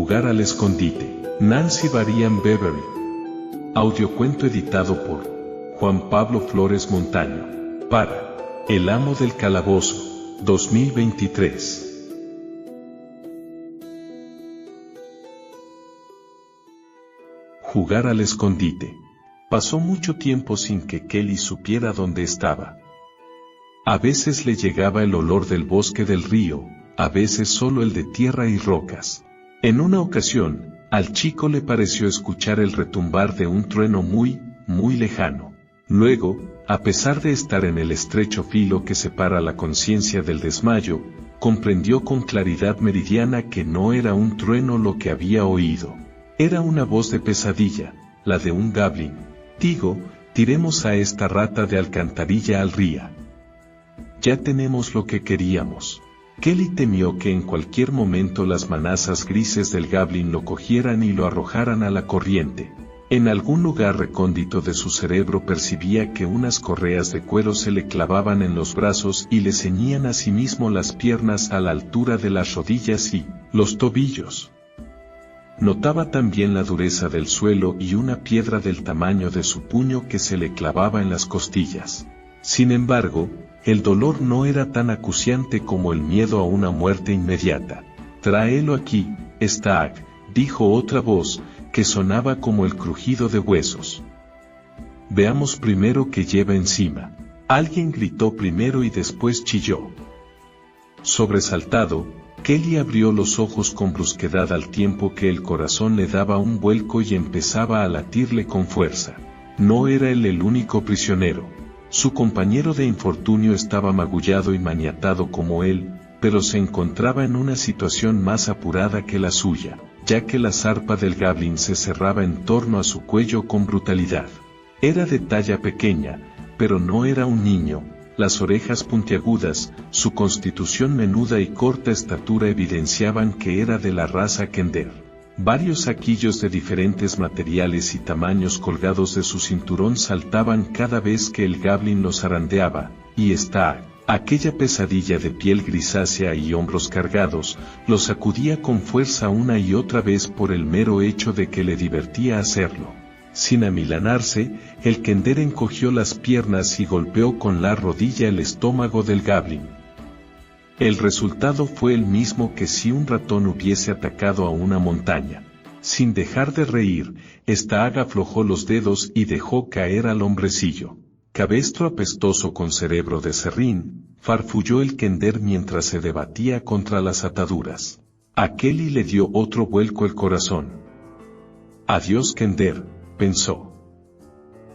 Jugar al escondite. Nancy Varian Beverly. Audiocuento editado por Juan Pablo Flores Montaño. Para El Amo del Calabozo, 2023. Jugar al escondite. Pasó mucho tiempo sin que Kelly supiera dónde estaba. A veces le llegaba el olor del bosque del río, a veces solo el de tierra y rocas. En una ocasión, al chico le pareció escuchar el retumbar de un trueno muy, muy lejano. Luego, a pesar de estar en el estrecho filo que separa la conciencia del desmayo, comprendió con claridad meridiana que no era un trueno lo que había oído. Era una voz de pesadilla, la de un goblin. Tigo, tiremos a esta rata de alcantarilla al río. Ya tenemos lo que queríamos. Kelly temió que en cualquier momento las manazas grises del goblin lo cogieran y lo arrojaran a la corriente. En algún lugar recóndito de su cerebro percibía que unas correas de cuero se le clavaban en los brazos y le ceñían asimismo las piernas a la altura de las rodillas y los tobillos. Notaba también la dureza del suelo y una piedra del tamaño de su puño que se le clavaba en las costillas. Sin embargo, el dolor no era tan acuciante como el miedo a una muerte inmediata. «Tráelo aquí, Stag», dijo otra voz, que sonaba como el crujido de huesos. «Veamos primero qué lleva encima». Alguien gritó primero y después chilló. Sobresaltado, Kelly abrió los ojos con brusquedad al tiempo que el corazón le daba un vuelco y empezaba a latirle con fuerza. No era él el único prisionero. Su compañero de infortunio estaba magullado y maniatado como él, pero se encontraba en una situación más apurada que la suya, ya que la zarpa del goblin se cerraba en torno a su cuello con brutalidad. Era de talla pequeña, pero no era un niño. Las orejas puntiagudas, su constitución menuda y corta estatura evidenciaban que era de la raza Kender. Varios saquillos de diferentes materiales y tamaños colgados de su cinturón saltaban cada vez que el goblin los zarandeaba, y aquella pesadilla de piel grisácea y hombros cargados, los sacudía con fuerza una y otra vez por el mero hecho de que le divertía hacerlo. Sin amilanarse, el Kender encogió las piernas y golpeó con la rodilla el estómago del goblin. El resultado fue el mismo que si un ratón hubiese atacado a una montaña. Sin dejar de reír, Stag aflojó los dedos y dejó caer al hombrecillo. Cabestro apestoso con cerebro de serrín, farfulló el Kender mientras se debatía contra las ataduras. A Kelly le dio otro vuelco el corazón. «Adiós Kender», pensó.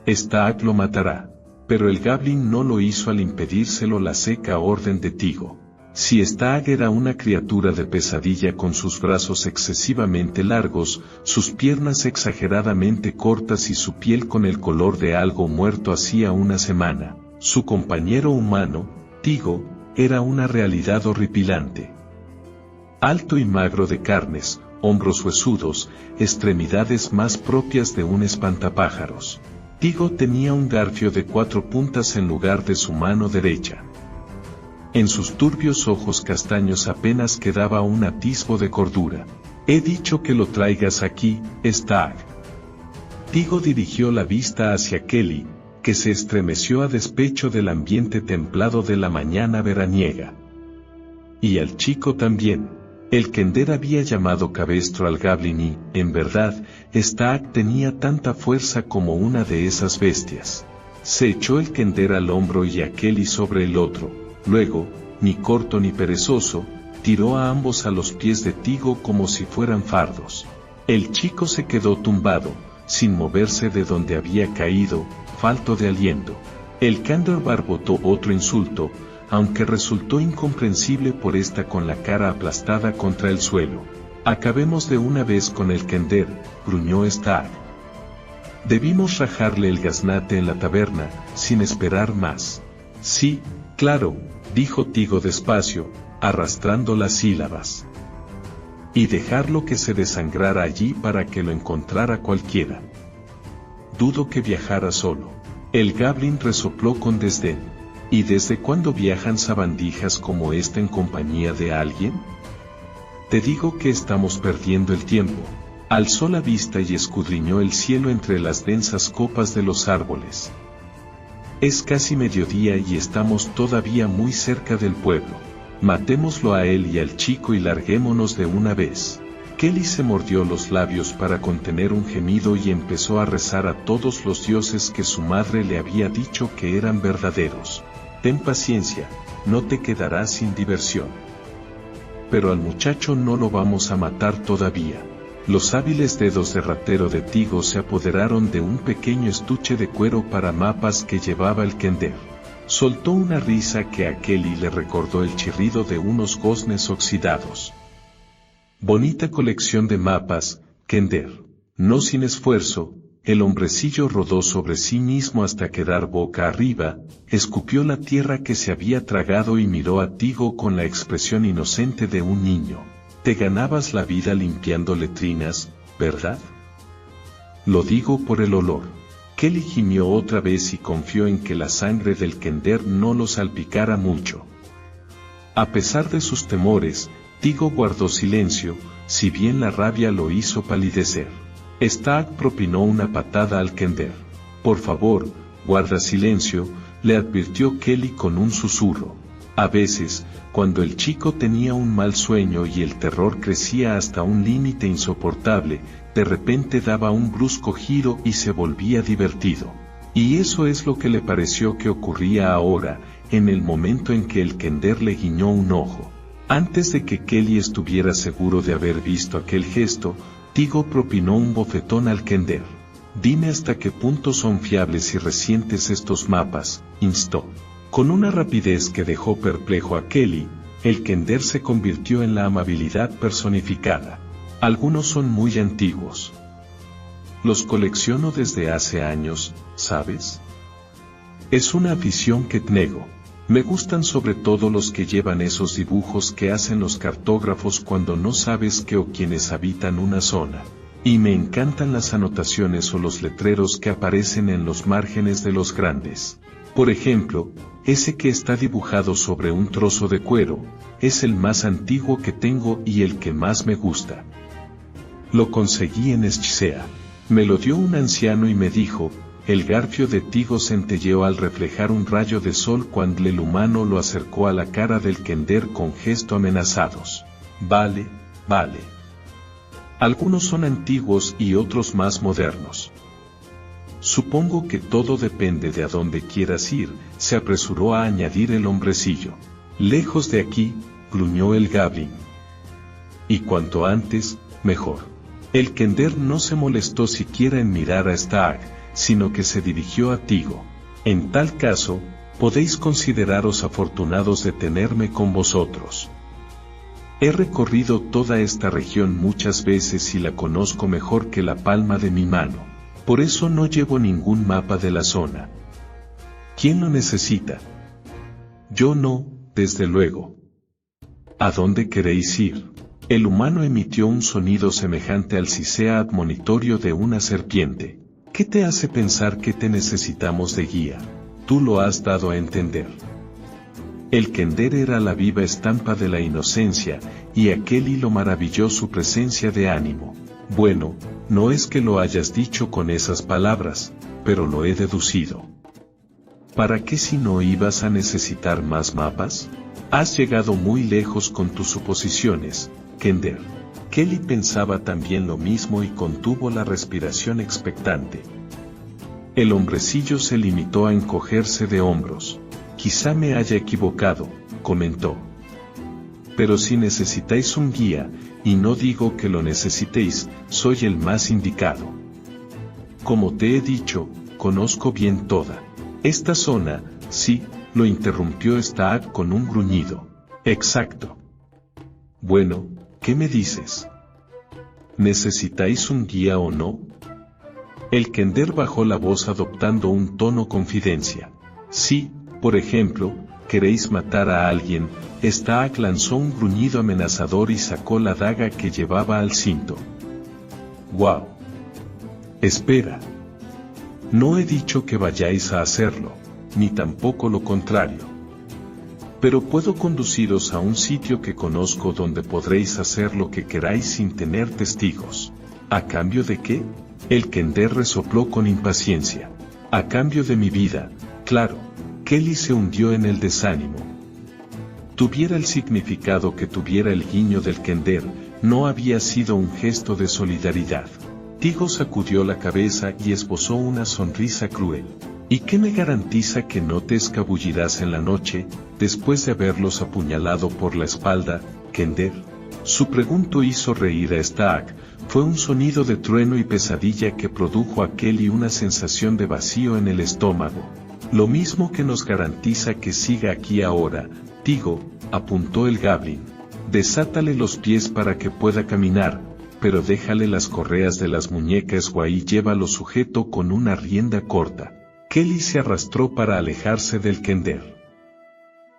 Stag lo matará. Pero el goblin no lo hizo al impedírselo la seca orden de Tigo. Si Stag era una criatura de pesadilla con sus brazos excesivamente largos, sus piernas exageradamente cortas y su piel con el color de algo muerto hacía una semana, su compañero humano, Tigo, era una realidad horripilante. Alto y magro de carnes, hombros huesudos, extremidades más propias de un espantapájaros. Tigo tenía un garfio de 4 puntas en lugar de su mano derecha. En sus turbios ojos castaños apenas quedaba un atisbo de cordura. «He dicho que lo traigas aquí, Stag». Tigo dirigió la vista hacia Kelly, que se estremeció a despecho del ambiente templado de la mañana veraniega. Y al chico también. El Kender había llamado cabestro al goblin y, en verdad, Stag tenía tanta fuerza como una de esas bestias. Se echó el Kender al hombro y a Kelly sobre el otro. Luego, ni corto ni perezoso, tiró a ambos a los pies de Tigo como si fueran fardos. El chico se quedó tumbado, sin moverse de donde había caído, falto de aliento. El Kender barbotó otro insulto, aunque resultó incomprensible por esta con la cara aplastada contra el suelo. «Acabemos de una vez con el Kender», gruñó Stag. «Debimos rajarle el gaznate en la taberna, sin esperar más». «Sí, claro», dijo Tigo despacio, arrastrando las sílabas. «Y dejarlo que se desangrara allí para que lo encontrara cualquiera. Dudo que viajara solo». El goblin resopló con desdén. «¿Y desde cuándo viajan sabandijas como esta en compañía de alguien?» Te digo que estamos perdiendo el tiempo. Alzó la vista y escudriñó el cielo entre las densas copas de los árboles. Es casi mediodía y estamos todavía muy cerca del pueblo. Matémoslo a él y al chico y larguémonos de una vez. Kelly se mordió los labios para contener un gemido y empezó a rezar a todos los dioses que su madre le había dicho que eran verdaderos. Ten paciencia, no te quedarás sin diversión. Pero al muchacho no lo vamos a matar todavía. Los hábiles dedos de ratero de Tigo se apoderaron de un pequeño estuche de cuero para mapas que llevaba el kender. Soltó una risa que a Kelly le recordó el chirrido de unos goznes oxidados. Bonita colección de mapas, kender. No sin esfuerzo, el hombrecillo rodó sobre sí mismo hasta quedar boca arriba, escupió la tierra que se había tragado y miró a Tigo con la expresión inocente de un niño. Te ganabas la vida limpiando letrinas, ¿verdad? Lo digo por el olor. Kelly gimió otra vez y confió en que la sangre del kender no lo salpicara mucho. A pesar de sus temores, Tigo guardó silencio, si bien la rabia lo hizo palidecer. Stack propinó una patada al kender. Por favor, guarda silencio, le advirtió Kelly con un susurro. A veces, cuando el chico tenía un mal sueño y el terror crecía hasta un límite insoportable, de repente daba un brusco giro y se volvía divertido. Y eso es lo que le pareció que ocurría ahora, en el momento en que el kender le guiñó un ojo. Antes de que Kelly estuviera seguro de haber visto aquel gesto, Tigo propinó un bofetón al kender. Dime hasta qué punto son fiables y recientes estos mapas, instó. Con una rapidez que dejó perplejo a Kelly, el kender se convirtió en la amabilidad personificada. Algunos son muy antiguos. Los colecciono desde hace años, ¿sabes? Es una afición que nego. Me gustan sobre todo los que llevan esos dibujos que hacen los cartógrafos cuando no sabes qué o quiénes habitan una zona. Y me encantan las anotaciones o los letreros que aparecen en los márgenes de los grandes. Por ejemplo, ese que está dibujado sobre un trozo de cuero, es el más antiguo que tengo y el que más me gusta. Lo conseguí en Eschisea. Me lo dio un anciano y me dijo, el garfio de Tigo centelleó al reflejar un rayo de sol cuando el humano lo acercó a la cara del kender con gesto amenazados. Vale, vale. Algunos son antiguos y otros más modernos. Supongo que todo depende de a dónde quieras ir, se apresuró a añadir el hombrecillo. Lejos de aquí, gruñó el Gablin. Y cuanto antes, mejor. El kender no se molestó siquiera en mirar a Stack, sino que se dirigió a Tigo. En tal caso, podéis consideraros afortunados de tenerme con vosotros. He recorrido toda esta región muchas veces y la conozco mejor que la palma de mi mano. Por eso no llevo ningún mapa de la zona. ¿Quién lo necesita? Yo no, desde luego. ¿A dónde queréis ir? El humano emitió un sonido semejante al sisea admonitorio de una serpiente. ¿Qué te hace pensar que te necesitamos de guía? Tú lo has dado a entender. El kender era la viva estampa de la inocencia, y a Kelly lo maravilló su presencia de ánimo. Bueno, no es que lo hayas dicho con esas palabras, pero lo he deducido. ¿Para qué si no ibas a necesitar más mapas? Has llegado muy lejos con tus suposiciones, kender. Kelly pensaba también lo mismo y contuvo la respiración expectante. El hombrecillo se limitó a encogerse de hombros. Quizá me haya equivocado, comentó. Pero si necesitáis un guía, y no digo que lo necesitéis, soy el más indicado. Como te he dicho, conozco bien toda esta zona, sí, lo interrumpió Stack con un gruñido. Exacto. Bueno, ¿qué me dices? ¿Necesitáis un guía o no? El kender bajó la voz adoptando un tono confidencia. Sí, por ejemplo, ¿queréis matar a alguien? Stack lanzó un gruñido amenazador y sacó la daga que llevaba al cinto. ¡Guau! Espera. No he dicho que vayáis a hacerlo, ni tampoco lo contrario. pero puedo conduciros a un sitio que conozco donde podréis hacer lo que queráis sin tener testigos. ¿A cambio de qué? El Kender resopló con impaciencia. A cambio de mi vida, claro. Kelly se hundió en el desánimo. Tuviera el significado que tuviera el guiño del Kender, no había sido un gesto de solidaridad. Tigo sacudió la cabeza y esbozó una sonrisa cruel. ¿Y qué me garantiza que no te escabullirás en la noche, después de haberlos apuñalado por la espalda, Kender? Su pregunta hizo reír a Stack. Fue un sonido de trueno y pesadilla que produjo a Kelly una sensación de vacío en el estómago. Lo mismo que nos garantiza que siga aquí ahora, Tigo, apuntó el Goblin. Desátale los pies para que pueda caminar, pero déjale las correas de las muñecas o ahí llévalo sujeto con una rienda corta. Kelly se arrastró para alejarse del Kender.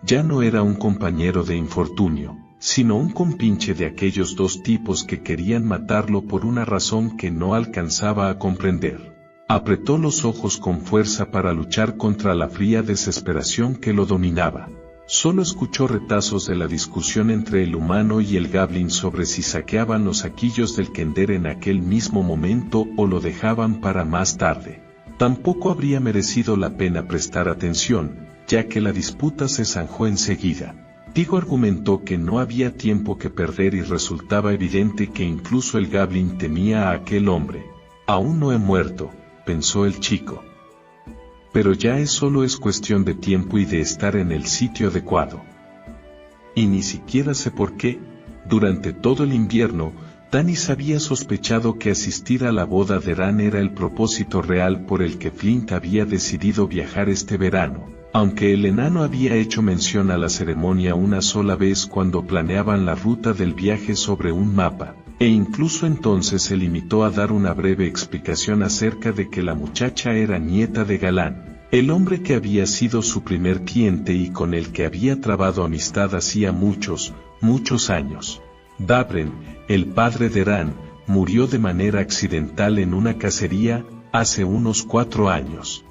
Ya no era un compañero de infortunio, sino un compinche de aquellos dos tipos que querían matarlo por una razón que no alcanzaba a comprender. Apretó los ojos con fuerza para luchar contra la fría desesperación que lo dominaba. Solo escuchó retazos de la discusión entre el humano y el Goblin sobre si saqueaban los saquillos del Kender en aquel mismo momento o lo dejaban para más tarde. Tampoco habría merecido la pena prestar atención, ya que la disputa se zanjó enseguida. Tigo argumentó que no había tiempo que perder y resultaba evidente que incluso el Goblin temía a aquel hombre. Aún no he muerto, pensó el chico. Pero ya solo es cuestión de tiempo y de estar en el sitio adecuado. Y ni siquiera sé por qué, durante todo el invierno, Tanis había sospechado que asistir a la boda de Ran era el propósito real por el que Flint había decidido viajar este verano, aunque el enano había hecho mención a la ceremonia una sola vez cuando planeaban la ruta del viaje sobre un mapa. E incluso entonces se limitó a dar una breve explicación acerca de que la muchacha era nieta de Galán, el hombre que había sido su primer cliente y con el que había trabado amistad hacía muchos años. Dabren, el padre de Ran, murió de manera accidental en una cacería, hace unos 4 años.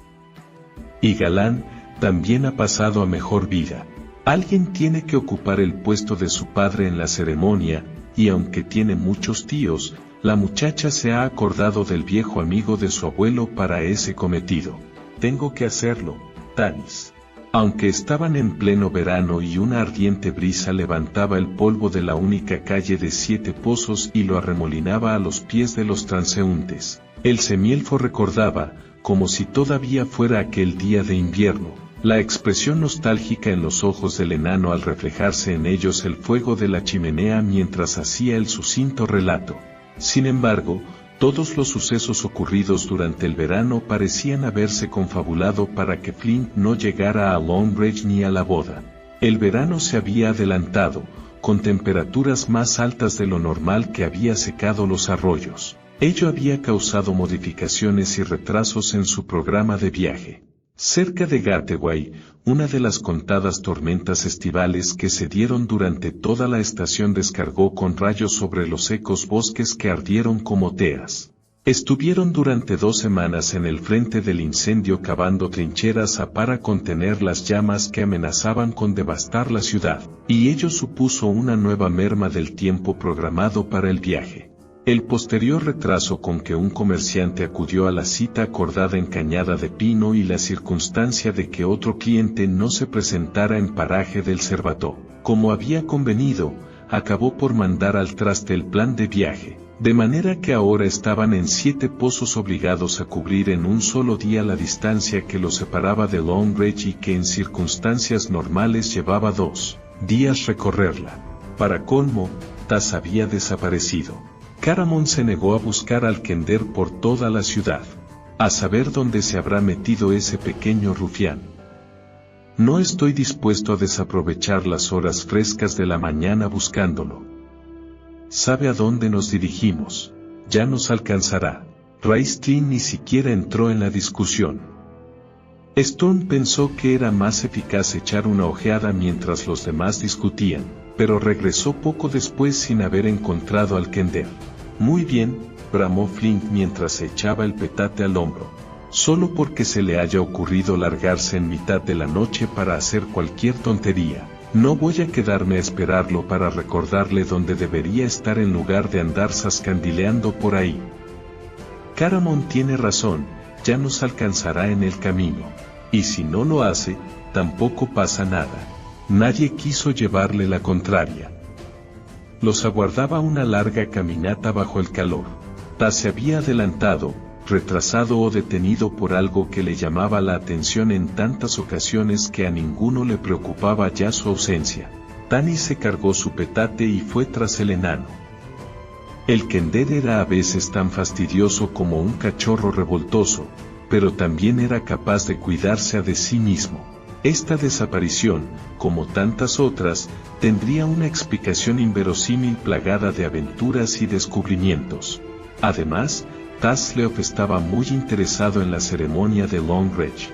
Y Galán, también ha pasado a mejor vida. Alguien tiene que ocupar el puesto de su padre en la ceremonia, y aunque tiene muchos tíos, la muchacha se ha acordado del viejo amigo de su abuelo para ese cometido. Tengo que hacerlo, Tanis. Aunque estaban en pleno verano y una ardiente brisa levantaba el polvo de la única calle de 7 pozos y lo arremolinaba a los pies de los transeúntes, el semielfo recordaba, como si todavía fuera aquel día de invierno, la expresión nostálgica en los ojos del enano al reflejarse en ellos el fuego de la chimenea mientras hacía el sucinto relato. Sin embargo, todos los sucesos ocurridos durante el verano parecían haberse confabulado para que Flint no llegara a Longbridge ni a la boda. El verano se había adelantado, con temperaturas más altas de lo normal que había secado los arroyos. Ello había causado modificaciones y retrasos en su programa de viaje. Cerca de Gateway, una de las contadas tormentas estivales que se dieron durante toda la estación descargó con rayos sobre los secos bosques que ardieron como teas. Estuvieron durante 2 semanas en el frente del incendio cavando trincheras para contener las llamas que amenazaban con devastar la ciudad, y ello supuso una nueva merma del tiempo programado para el viaje. El posterior retraso con que un comerciante acudió a la cita acordada en Cañada de Pino y la circunstancia de que otro cliente no se presentara en Paraje del Cervató, como había convenido, acabó por mandar al traste el plan de viaje, de manera que ahora estaban en 7 pozos obligados a cubrir en un solo día la distancia que los separaba de Longbridge y que en circunstancias normales llevaba 2 días recorrerla. Para colmo, Tas había desaparecido. Caramon se negó a buscar al Kender por toda la ciudad, a saber dónde se habrá metido ese pequeño rufián. No estoy dispuesto a desaprovechar las horas frescas de la mañana buscándolo. ¿Sabe a dónde nos dirigimos? Ya nos alcanzará. Raistlin ni siquiera entró en la discusión. Stone pensó que era más eficaz echar una ojeada mientras los demás discutían, pero regresó poco después sin haber encontrado al Kender. Muy bien, bramó Flint mientras se echaba el petate al hombro. Solo porque se le haya ocurrido largarse en mitad de la noche para hacer cualquier tontería. No voy a quedarme a esperarlo para recordarle dónde debería estar en lugar de andar zascandileando por ahí. Caramón tiene razón, ya nos alcanzará en el camino. Y si no lo hace, tampoco pasa nada. Nadie quiso llevarle la contraria. Los aguardaba una larga caminata bajo el calor. Tas se había adelantado, retrasado o detenido por algo que le llamaba la atención en tantas ocasiones que a ninguno le preocupaba ya su ausencia. Tani se cargó su petate y fue tras el enano. El Kender era a veces tan fastidioso como un cachorro revoltoso, pero también era capaz de cuidarse de sí mismo. Esta desaparición, como tantas otras, tendría una explicación inverosímil plagada de aventuras y descubrimientos. Además, Tasleof estaba muy interesado en la ceremonia de Longreach.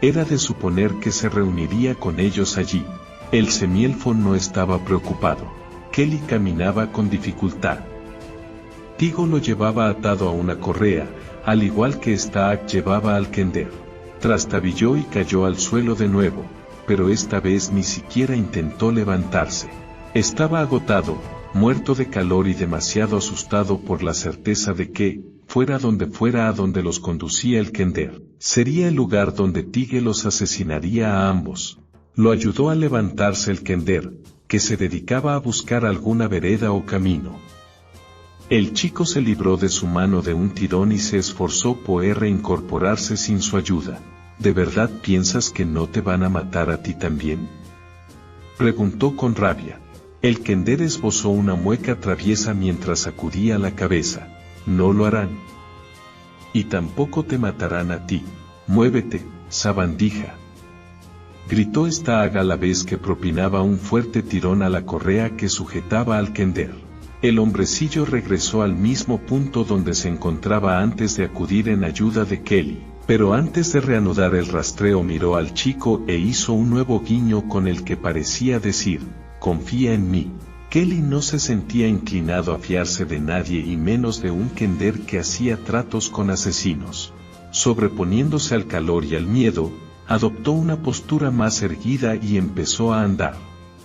Era de suponer que se reuniría con ellos allí. El semielfo no estaba preocupado. Kelly caminaba con dificultad. Tigo lo llevaba atado a una correa, al igual que Staak llevaba al Kender. Trastabilló y cayó al suelo de nuevo, pero esta vez ni siquiera intentó levantarse. Estaba agotado, muerto de calor y demasiado asustado por la certeza de que, fuera a donde los conducía el Kender, sería el lugar donde Tige los asesinaría a ambos. Lo ayudó a levantarse el Kender, que se dedicaba a buscar alguna vereda o camino. El chico se libró de su mano de un tirón y se esforzó por reincorporarse sin su ayuda. ¿De verdad piensas que no te van a matar a ti también?, preguntó con rabia. El Kender esbozó una mueca traviesa mientras sacudía la cabeza. No lo harán. Y tampoco te matarán a ti. Muévete, sabandija, gritó Staak a la vez que propinaba un fuerte tirón a la correa que sujetaba al Kender. El hombrecillo regresó al mismo punto donde se encontraba antes de acudir en ayuda de Kelly, pero antes de reanudar el rastreo miró al chico e hizo un nuevo guiño con el que parecía decir: confía en mí. Kelly no se sentía inclinado a fiarse de nadie y menos de un Kender que hacía tratos con asesinos. Sobreponiéndose al calor y al miedo, adoptó una postura más erguida y empezó a andar.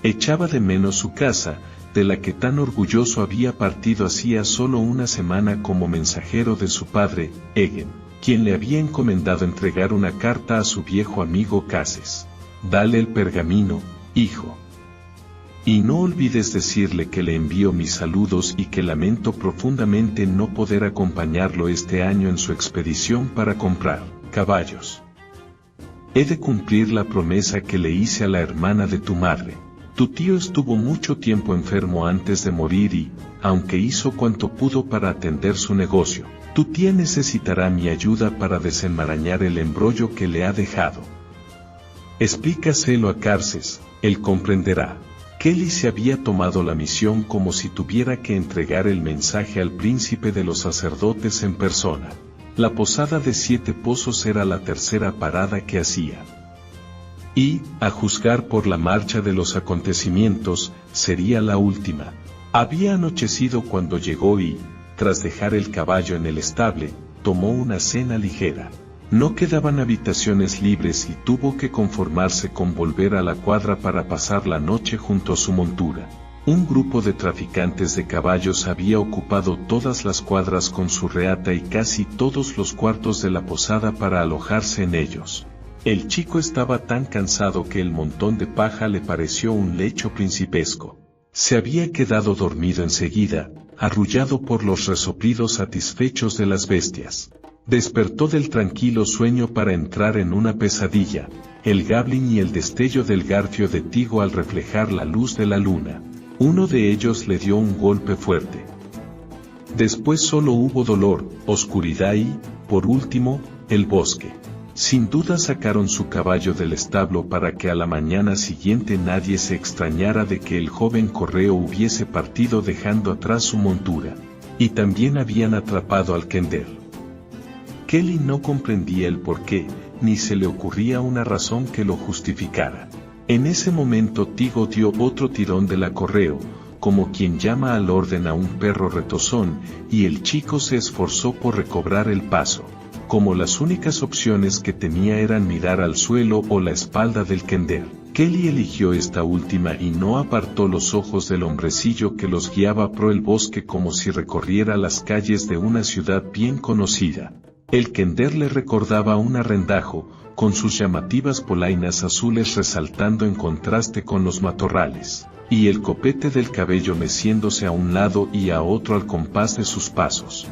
Echaba de menos su casa, de la que tan orgulloso había partido hacía solo una semana como mensajero de su padre, Egen, quien le había encomendado entregar una carta a su viejo amigo Cases. Dale el pergamino, hijo. Y no olvides decirle que le envío mis saludos y que lamento profundamente no poder acompañarlo este año en su expedición para comprar caballos. He de cumplir la promesa que le hice a la hermana de tu madre. Tu tío estuvo mucho tiempo enfermo antes de morir y, aunque hizo cuanto pudo para atender su negocio, tu tía necesitará mi ayuda para desenmarañar el embrollo que le ha dejado. Explícaselo a Cases, él comprenderá. Kelly se había tomado la misión como si tuviera que entregar el mensaje al príncipe de los sacerdotes en persona. La posada de 7 Pozos era la tercera parada que hacía. Y, a juzgar por la marcha de los acontecimientos, sería la última. Había anochecido cuando llegó y, tras dejar el caballo en el estable, tomó una cena ligera. No quedaban habitaciones libres y tuvo que conformarse con volver a la cuadra para pasar la noche junto a su montura. Un grupo de traficantes de caballos había ocupado todas las cuadras con su reata y casi todos los cuartos de la posada para alojarse en ellos. El chico estaba tan cansado que el montón de paja le pareció un lecho principesco. Se había quedado dormido enseguida, arrullado por los resoplidos satisfechos de las bestias. Despertó del tranquilo sueño para entrar en una pesadilla, el gablin y el destello del garfio de Tigo al reflejar la luz de la luna. Uno de ellos le dio un golpe fuerte. Después solo hubo dolor, oscuridad y, por último, el bosque. Sin duda sacaron su caballo del establo para que a la mañana siguiente nadie se extrañara de que el joven correo hubiese partido dejando atrás su montura. Y también habían atrapado al Kender. Kelly no comprendía el porqué, ni se le ocurría una razón que lo justificara. En ese momento Tigo dio otro tirón del acorreo, como quien llama al orden a un perro retozón, y el chico se esforzó por recobrar el paso. como las únicas opciones que tenía eran mirar al suelo o la espalda del kender. Kelly eligió esta última y no apartó los ojos del hombrecillo que los guiaba por el bosque como si recorriera las calles de una ciudad bien conocida. El kender le recordaba un arrendajo, con sus llamativas polainas azules resaltando en contraste con los matorrales, y el copete del cabello meciéndose a un lado y a otro al compás de sus pasos.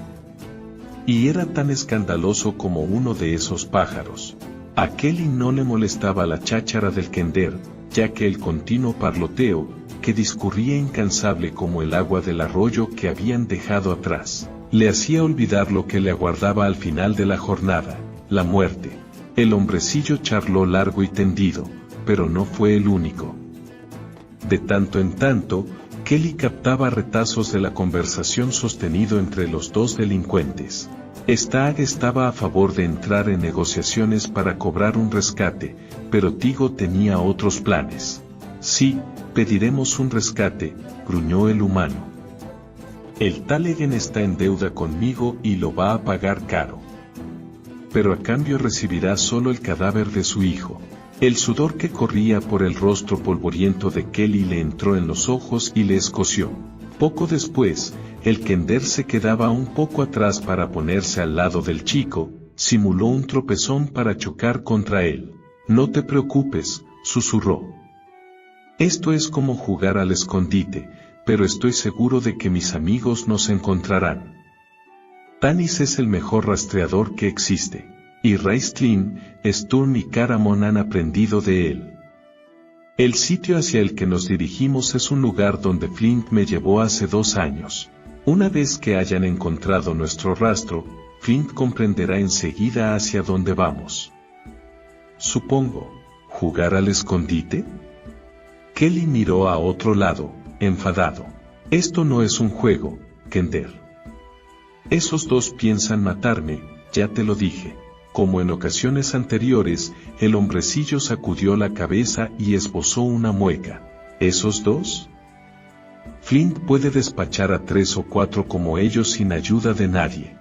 Y era tan escandaloso como uno de esos pájaros. A Kelly no le molestaba la cháchara del kender, ya que el continuo parloteo, que discurría incansable como el agua del arroyo que habían dejado atrás, le hacía olvidar lo que le aguardaba al final de la jornada, la muerte. El hombrecillo charló largo y tendido, pero no fue el único. De tanto en tanto, Kelly captaba retazos de la conversación sostenido entre los dos delincuentes. Stagg estaba a favor de entrar en negociaciones para cobrar un rescate, pero Tigo tenía otros planes. Sí, pediremos un rescate, gruñó el humano. El Tallegen está en deuda conmigo y lo va a pagar caro. Pero a cambio recibirá solo el cadáver de su hijo. El sudor que corría por el rostro polvoriento de Kelly le entró en los ojos y le escoció. Poco después, el kender se quedaba un poco atrás para ponerse al lado del chico, simuló un tropezón para chocar contra él. No te preocupes, susurró. Esto es como jugar al escondite, pero estoy seguro de que mis amigos nos encontrarán. Tanis es el mejor rastreador que existe, y Raistlin, Sturm y Caramon han aprendido de él. El sitio hacia el que nos dirigimos es un lugar donde Flint me llevó hace 2 años. Una vez que hayan encontrado nuestro rastro, Flint comprenderá enseguida hacia dónde vamos. Supongo, ¿jugar al escondite? Kelly miró a otro lado, enfadado. Esto no es un juego, Kender. Esos dos piensan matarme, ya te lo dije. Como en ocasiones anteriores, el hombrecillo sacudió la cabeza y esbozó una mueca. ¿Esos dos? Flint puede despachar a 3 o 4 como ellos sin ayuda de nadie.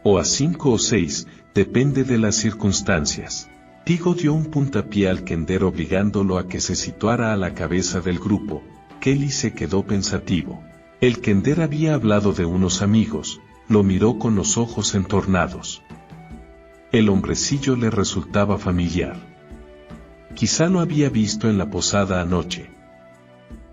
O a 5 o 6, depende de las circunstancias. Tigo dio un puntapié al kender obligándolo a que se situara a la cabeza del grupo. Kelly se quedó pensativo. El kender había hablado de unos amigos, lo miró con los ojos entornados. El hombrecillo le resultaba familiar. Quizá lo había visto en la posada anoche.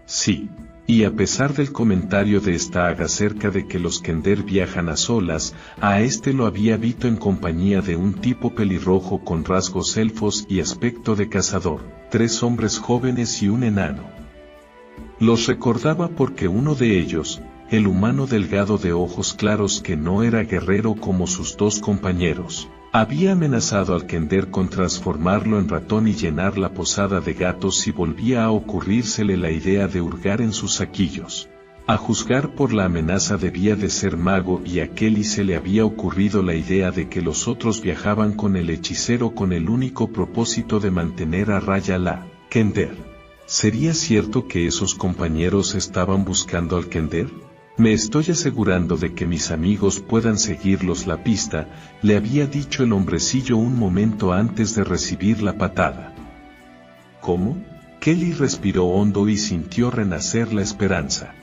Sí, y a pesar del comentario de Stagg acerca de que los kender viajan a solas, a este lo había visto en compañía de un tipo pelirrojo con rasgos elfos y aspecto de cazador, 3 hombres jóvenes y un enano. Los recordaba porque uno de ellos, el humano delgado de ojos claros que no era guerrero como sus 2 compañeros, había amenazado al kender con transformarlo en ratón y llenar la posada de gatos si volvía a ocurrírsele la idea de hurgar en sus saquillos. A juzgar por la amenaza debía de ser mago y a Kelly se le había ocurrido la idea de que los otros viajaban con el hechicero con el único propósito de mantener a raya la kender. ¿Sería cierto que esos compañeros estaban buscando al kender? Me estoy asegurando de que mis amigos puedan seguirlos la pista, le había dicho el hombrecillo un momento antes de recibir la patada. ¿Cómo? Kelly respiró hondo y sintió renacer la esperanza.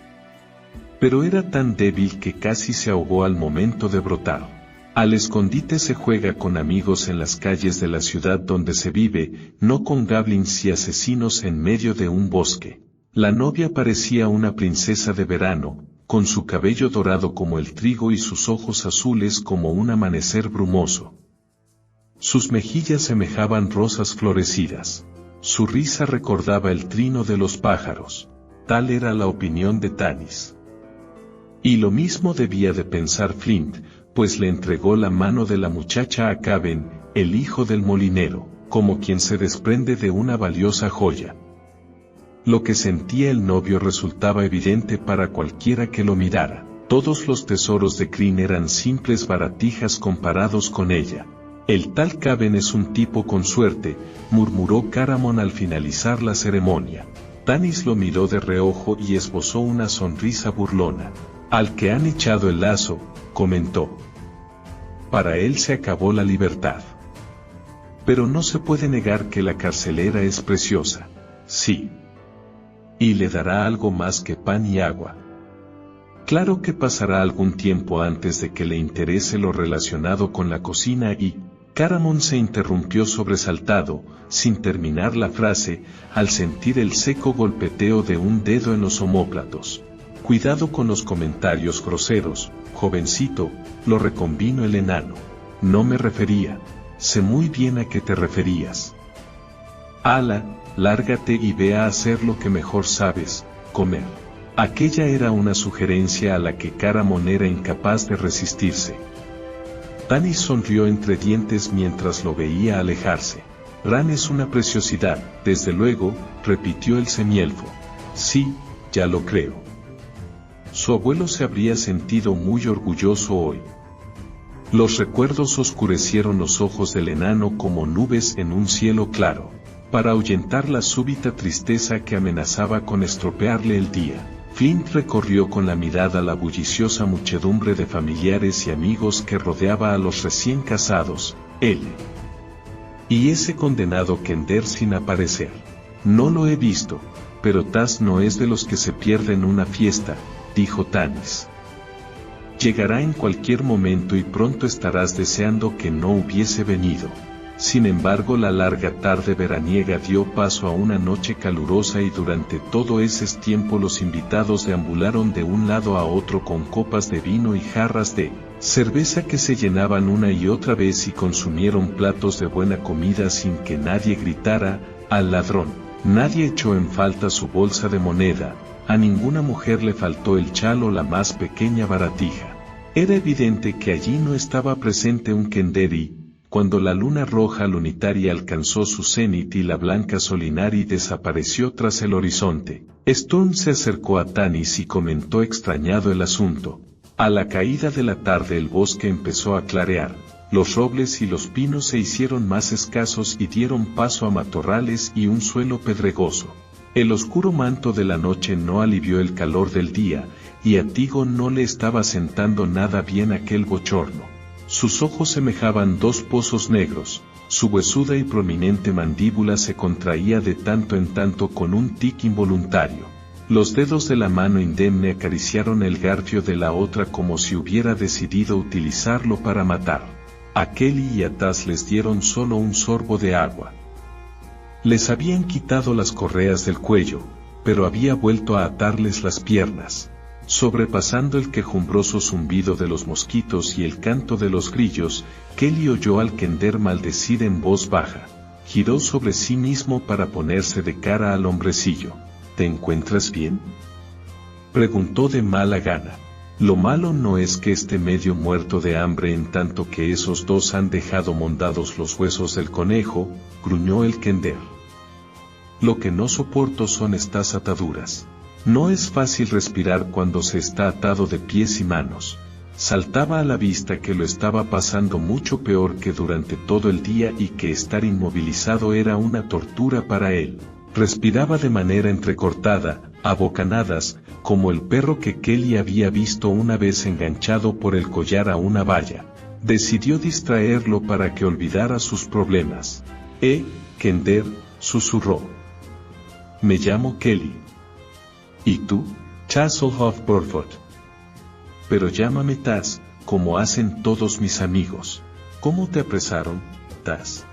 Pero era tan débil que casi se ahogó al momento de brotar. Al escondite se juega con amigos en las calles de la ciudad donde se vive, no con goblins y asesinos en medio de un bosque. La novia parecía una princesa de verano, con su cabello dorado como el trigo y sus ojos azules como un amanecer brumoso. Sus mejillas semejaban rosas florecidas. Su risa recordaba el trino de los pájaros. Tal era la opinión de Tanis. Y lo mismo debía de pensar Flint, pues le entregó la mano de la muchacha a Caven, el hijo del molinero, como quien se desprende de una valiosa joya. Lo que sentía el novio resultaba evidente para cualquiera que lo mirara. Todos los tesoros de Kryn eran simples baratijas comparados con ella. El tal Caven es un tipo con suerte, murmuró Caramon al finalizar la ceremonia. Tanis lo miró de reojo y esbozó una sonrisa burlona. Al que han echado el lazo, comentó. Para él se acabó la libertad. Pero no se puede negar que la carcelera es preciosa. Sí. Y le dará algo más que pan y agua. Claro que pasará algún tiempo antes de que le interese lo relacionado con la cocina y... Caramón se interrumpió sobresaltado, sin terminar la frase, al sentir el seco golpeteo de un dedo en los omóplatos. Cuidado con los comentarios groseros, jovencito, lo reconvino el enano. No me refería. Sé muy bien a qué te referías. Ala, lárgate y ve a hacer lo que mejor sabes, comer. Aquella era una sugerencia a la que Caramón era incapaz de resistirse. Tanis sonrió entre dientes mientras lo veía alejarse. Ran es una preciosidad, desde luego, repitió el semielfo. Sí, ya lo creo. Su abuelo se habría sentido muy orgulloso hoy. Los recuerdos oscurecieron los ojos del enano como nubes en un cielo claro, para ahuyentar la súbita tristeza que amenazaba con estropearle el día. Flint recorrió con la mirada la bulliciosa muchedumbre de familiares y amigos que rodeaba a los recién casados, él. Y ese condenado Kender sin aparecer. No lo he visto, pero Taz no es de los que se pierden una fiesta, dijo Tanis. Llegará en cualquier momento y pronto estarás deseando que no hubiese venido. Sin embargo, la larga tarde veraniega dio paso a una noche calurosa y durante todo ese tiempo los invitados deambularon de un lado a otro con copas de vino y jarras de cerveza que se llenaban una y otra vez y consumieron platos de buena comida sin que nadie gritara, al ladrón. Nadie echó en falta su bolsa de moneda, a ninguna mujer le faltó el chal o la más pequeña baratija. Era evidente que allí no estaba presente un Kender y, cuando la luna roja lunitaria alcanzó su cenit y la blanca Solinari desapareció tras el horizonte, Stone se acercó a Tanis y comentó extrañado el asunto. A la caída de la tarde el bosque empezó a clarear, los robles y los pinos se hicieron más escasos y dieron paso a matorrales y un suelo pedregoso. El oscuro manto de la noche no alivió el calor del día, y a Tigo no le estaba sentando nada bien aquel bochorno. Sus ojos semejaban dos pozos negros, su huesuda y prominente mandíbula se contraía de tanto en tanto con un tic involuntario. Los dedos de la mano indemne acariciaron el garfio de la otra como si hubiera decidido utilizarlo para matar. A Kelly y a Taz les dieron solo un sorbo de agua. Les habían quitado las correas del cuello, pero había vuelto a atarles las piernas. Sobrepasando el quejumbroso zumbido de los mosquitos y el canto de los grillos, Kelly oyó al Kender maldecir en voz baja. Giró sobre sí mismo para ponerse de cara al hombrecillo. ¿Te encuentras bien?, preguntó de mala gana. Lo malo no es que esté medio muerto de hambre en tanto que esos dos han dejado mondados los huesos del conejo, gruñó el Kender. Lo que no soporto son estas ataduras. No es fácil respirar cuando se está atado de pies y manos. Saltaba a la vista que lo estaba pasando mucho peor que durante todo el día y que estar inmovilizado era una tortura para él. Respiraba de manera entrecortada, a bocanadas, como el perro que Kelly había visto una vez enganchado por el collar a una valla. Decidió distraerlo para que olvidara sus problemas. Kender, susurró. Me llamo Kelly. ¿Y tú? Hasselhoff Burford. Pero llámame Taz, como hacen todos mis amigos. ¿Cómo te apresaron, Taz?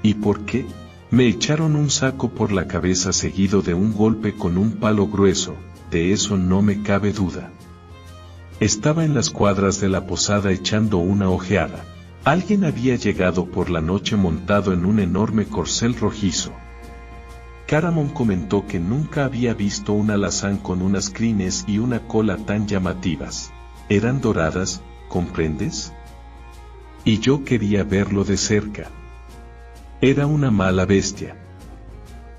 ¿Y por qué? Me echaron un saco por la cabeza seguido de un golpe con un palo grueso, de eso no me cabe duda. Estaba en las cuadras de la posada echando una ojeada. Alguien había llegado por la noche montado en un enorme corcel rojizo. Caramón comentó que nunca había visto un alazán con unas crines y una cola tan llamativas. Eran doradas, ¿comprendes? Y yo quería verlo de cerca. Era una mala bestia.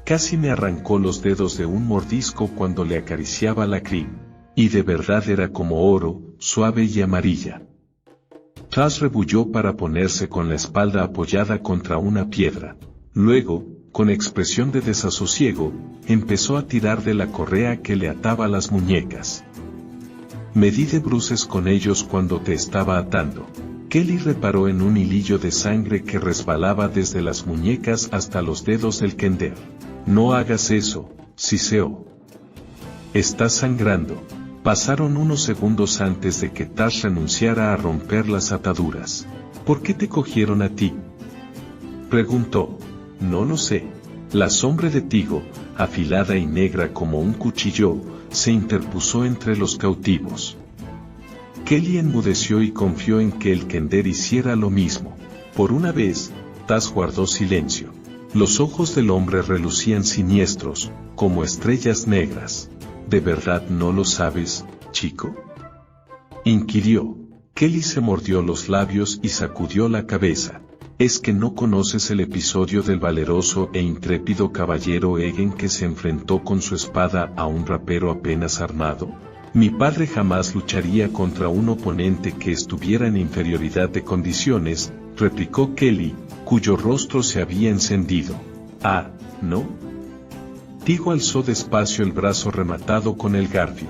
Casi me arrancó los dedos de un mordisco cuando le acariciaba la crin. Y de verdad era como oro, suave y amarilla. Taz rebulló para ponerse con la espalda apoyada contra una piedra. Luego, con expresión de desasosiego, empezó a tirar de la correa que le ataba las muñecas. Me di de bruces con ellos cuando te estaba atando. Kelly reparó en un hilillo de sangre que resbalaba desde las muñecas hasta los dedos del kender. No hagas eso, siseó. Estás sangrando. Pasaron unos segundos antes de que Taz renunciara a romper las ataduras. ¿Por qué te cogieron a ti?, preguntó. No lo sé. La sombra de Tigo, afilada y negra como un cuchillo, se interpuso entre los cautivos. Kelly enmudeció y confió en que el kender hiciera lo mismo. Por una vez, Taz guardó silencio. Los ojos del hombre relucían siniestros, como estrellas negras. ¿De verdad no lo sabes, chico?, inquirió. Kelly se mordió los labios y sacudió la cabeza. ¿Es que no conoces el episodio del valeroso e intrépido caballero Egen que se enfrentó con su espada a un rapero apenas armado? Mi padre jamás lucharía contra un oponente que estuviera en inferioridad de condiciones, replicó Kelly, cuyo rostro se había encendido. Ah, ¿no? Tigo alzó despacio el brazo rematado con el garfio.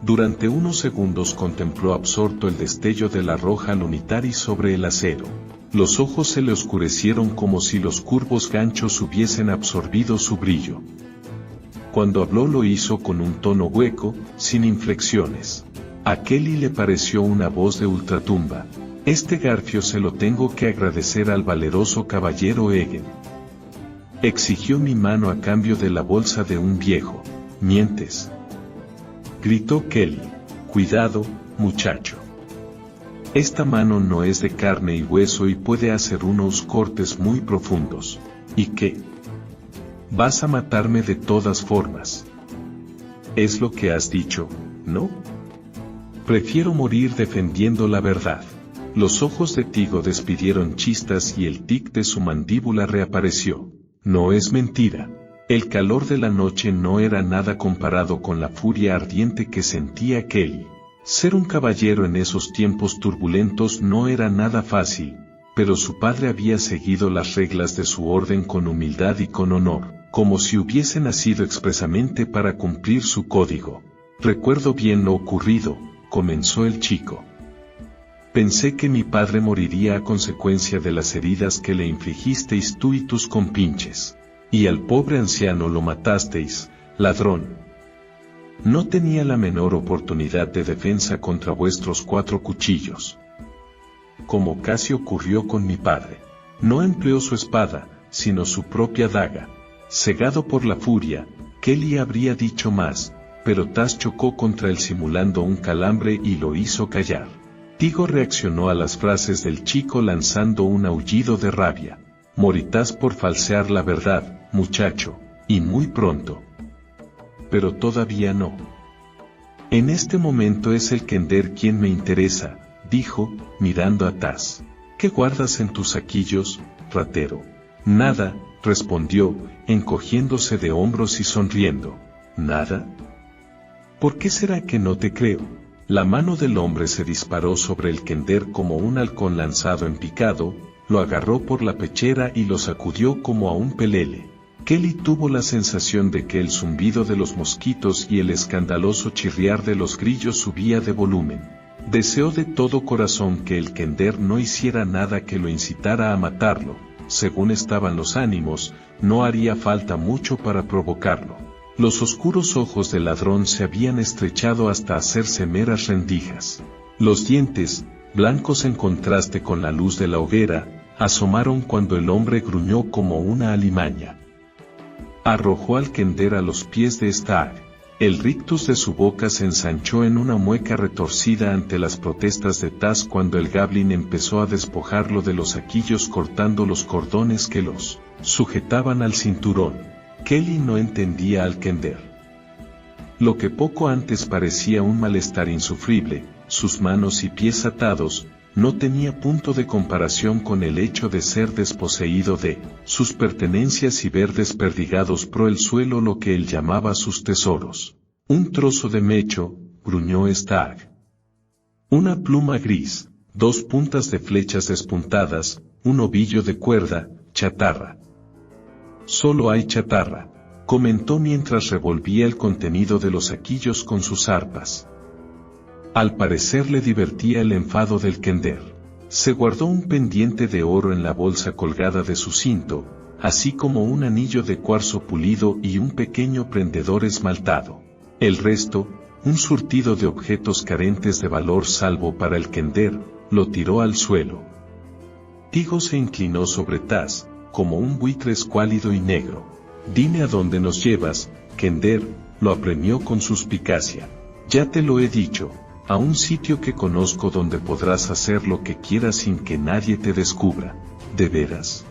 Durante unos segundos contempló absorto el destello de la roja lunitari sobre el acero. Los ojos se le oscurecieron como si los curvos ganchos hubiesen absorbido su brillo. Cuando habló lo hizo con un tono hueco, sin inflexiones. A Kelly le pareció una voz de ultratumba. Este garfio se lo tengo que agradecer al valeroso caballero Egen. Exigió mi mano a cambio de la bolsa de un viejo. ¿Mientes?, gritó Kelly. Cuidado, muchacho. Esta mano no es de carne y hueso y puede hacer unos cortes muy profundos. ¿Y qué? Vas a matarme de todas formas. Es lo que has dicho, ¿no? Prefiero morir defendiendo la verdad. Los ojos de Tigo despidieron chispas y el tic de su mandíbula reapareció. No es mentira. El calor de la noche no era nada comparado con la furia ardiente que sentía Kelly. Ser un caballero en esos tiempos turbulentos no era nada fácil, pero su padre había seguido las reglas de su orden con humildad y con honor, como si hubiese nacido expresamente para cumplir su código. Recuerdo bien lo ocurrido, comenzó el chico. Pensé que mi padre moriría a consecuencia de las heridas que le infligisteis tú y tus compinches. Y al pobre anciano lo matasteis, ladrón. No tenía la menor oportunidad de defensa contra vuestros 4 cuchillos. Como casi ocurrió con mi padre. No empleó su espada, sino su propia daga. Cegado por la furia, Kelly habría dicho más, pero Taz chocó contra él simulando un calambre y lo hizo callar. Tigo reaccionó a las frases del chico lanzando un aullido de rabia. Morirás por falsear la verdad, muchacho, y muy pronto. Pero todavía no. En este momento es el kender quien me interesa, dijo, mirando a Taz. ¿Qué guardas en tus saquillos, ratero? Nada, respondió, encogiéndose de hombros y sonriendo. ¿Nada? ¿Por qué será que no te creo? La mano del hombre se disparó sobre el kender como un halcón lanzado en picado, lo agarró por la pechera y lo sacudió como a un pelele. Kelly tuvo la sensación de que el zumbido de los mosquitos y el escandaloso chirriar de los grillos subía de volumen. Deseó de todo corazón que el kender no hiciera nada que lo incitara a matarlo. Según estaban los ánimos, no haría falta mucho para provocarlo. Los oscuros ojos del ladrón se habían estrechado hasta hacerse meras rendijas. Los dientes, blancos en contraste con la luz de la hoguera, asomaron cuando el hombre gruñó como una alimaña. Arrojó al kender a los pies de Stag. El rictus de su boca se ensanchó en una mueca retorcida ante las protestas de Taz cuando el Gablin empezó a despojarlo de los saquillos cortando los cordones que los sujetaban al cinturón. Kelly no entendía al kender. Lo que poco antes parecía un malestar insufrible, sus manos y pies atados, no tenía punto de comparación con el hecho de ser desposeído de sus pertenencias y ver desperdigados por el suelo lo que él llamaba sus tesoros. Un trozo de mecho, gruñó Stag. Una pluma gris, 2 puntas de flechas despuntadas, un ovillo de cuerda, chatarra. Solo hay chatarra, comentó mientras revolvía el contenido de los saquillos con sus arpas. Al parecer le divertía el enfado del kender. Se guardó un pendiente de oro en la bolsa colgada de su cinto, así como un anillo de cuarzo pulido y un pequeño prendedor esmaltado. El resto, un surtido de objetos carentes de valor salvo para el kender, lo tiró al suelo. Tigo se inclinó sobre Taz, como un buitre escuálido y negro. «Dime a dónde nos llevas, kender», lo apremió con suspicacia. «Ya te lo he dicho, a un sitio que conozco donde podrás hacer lo que quieras sin que nadie te descubra». «¿De veras?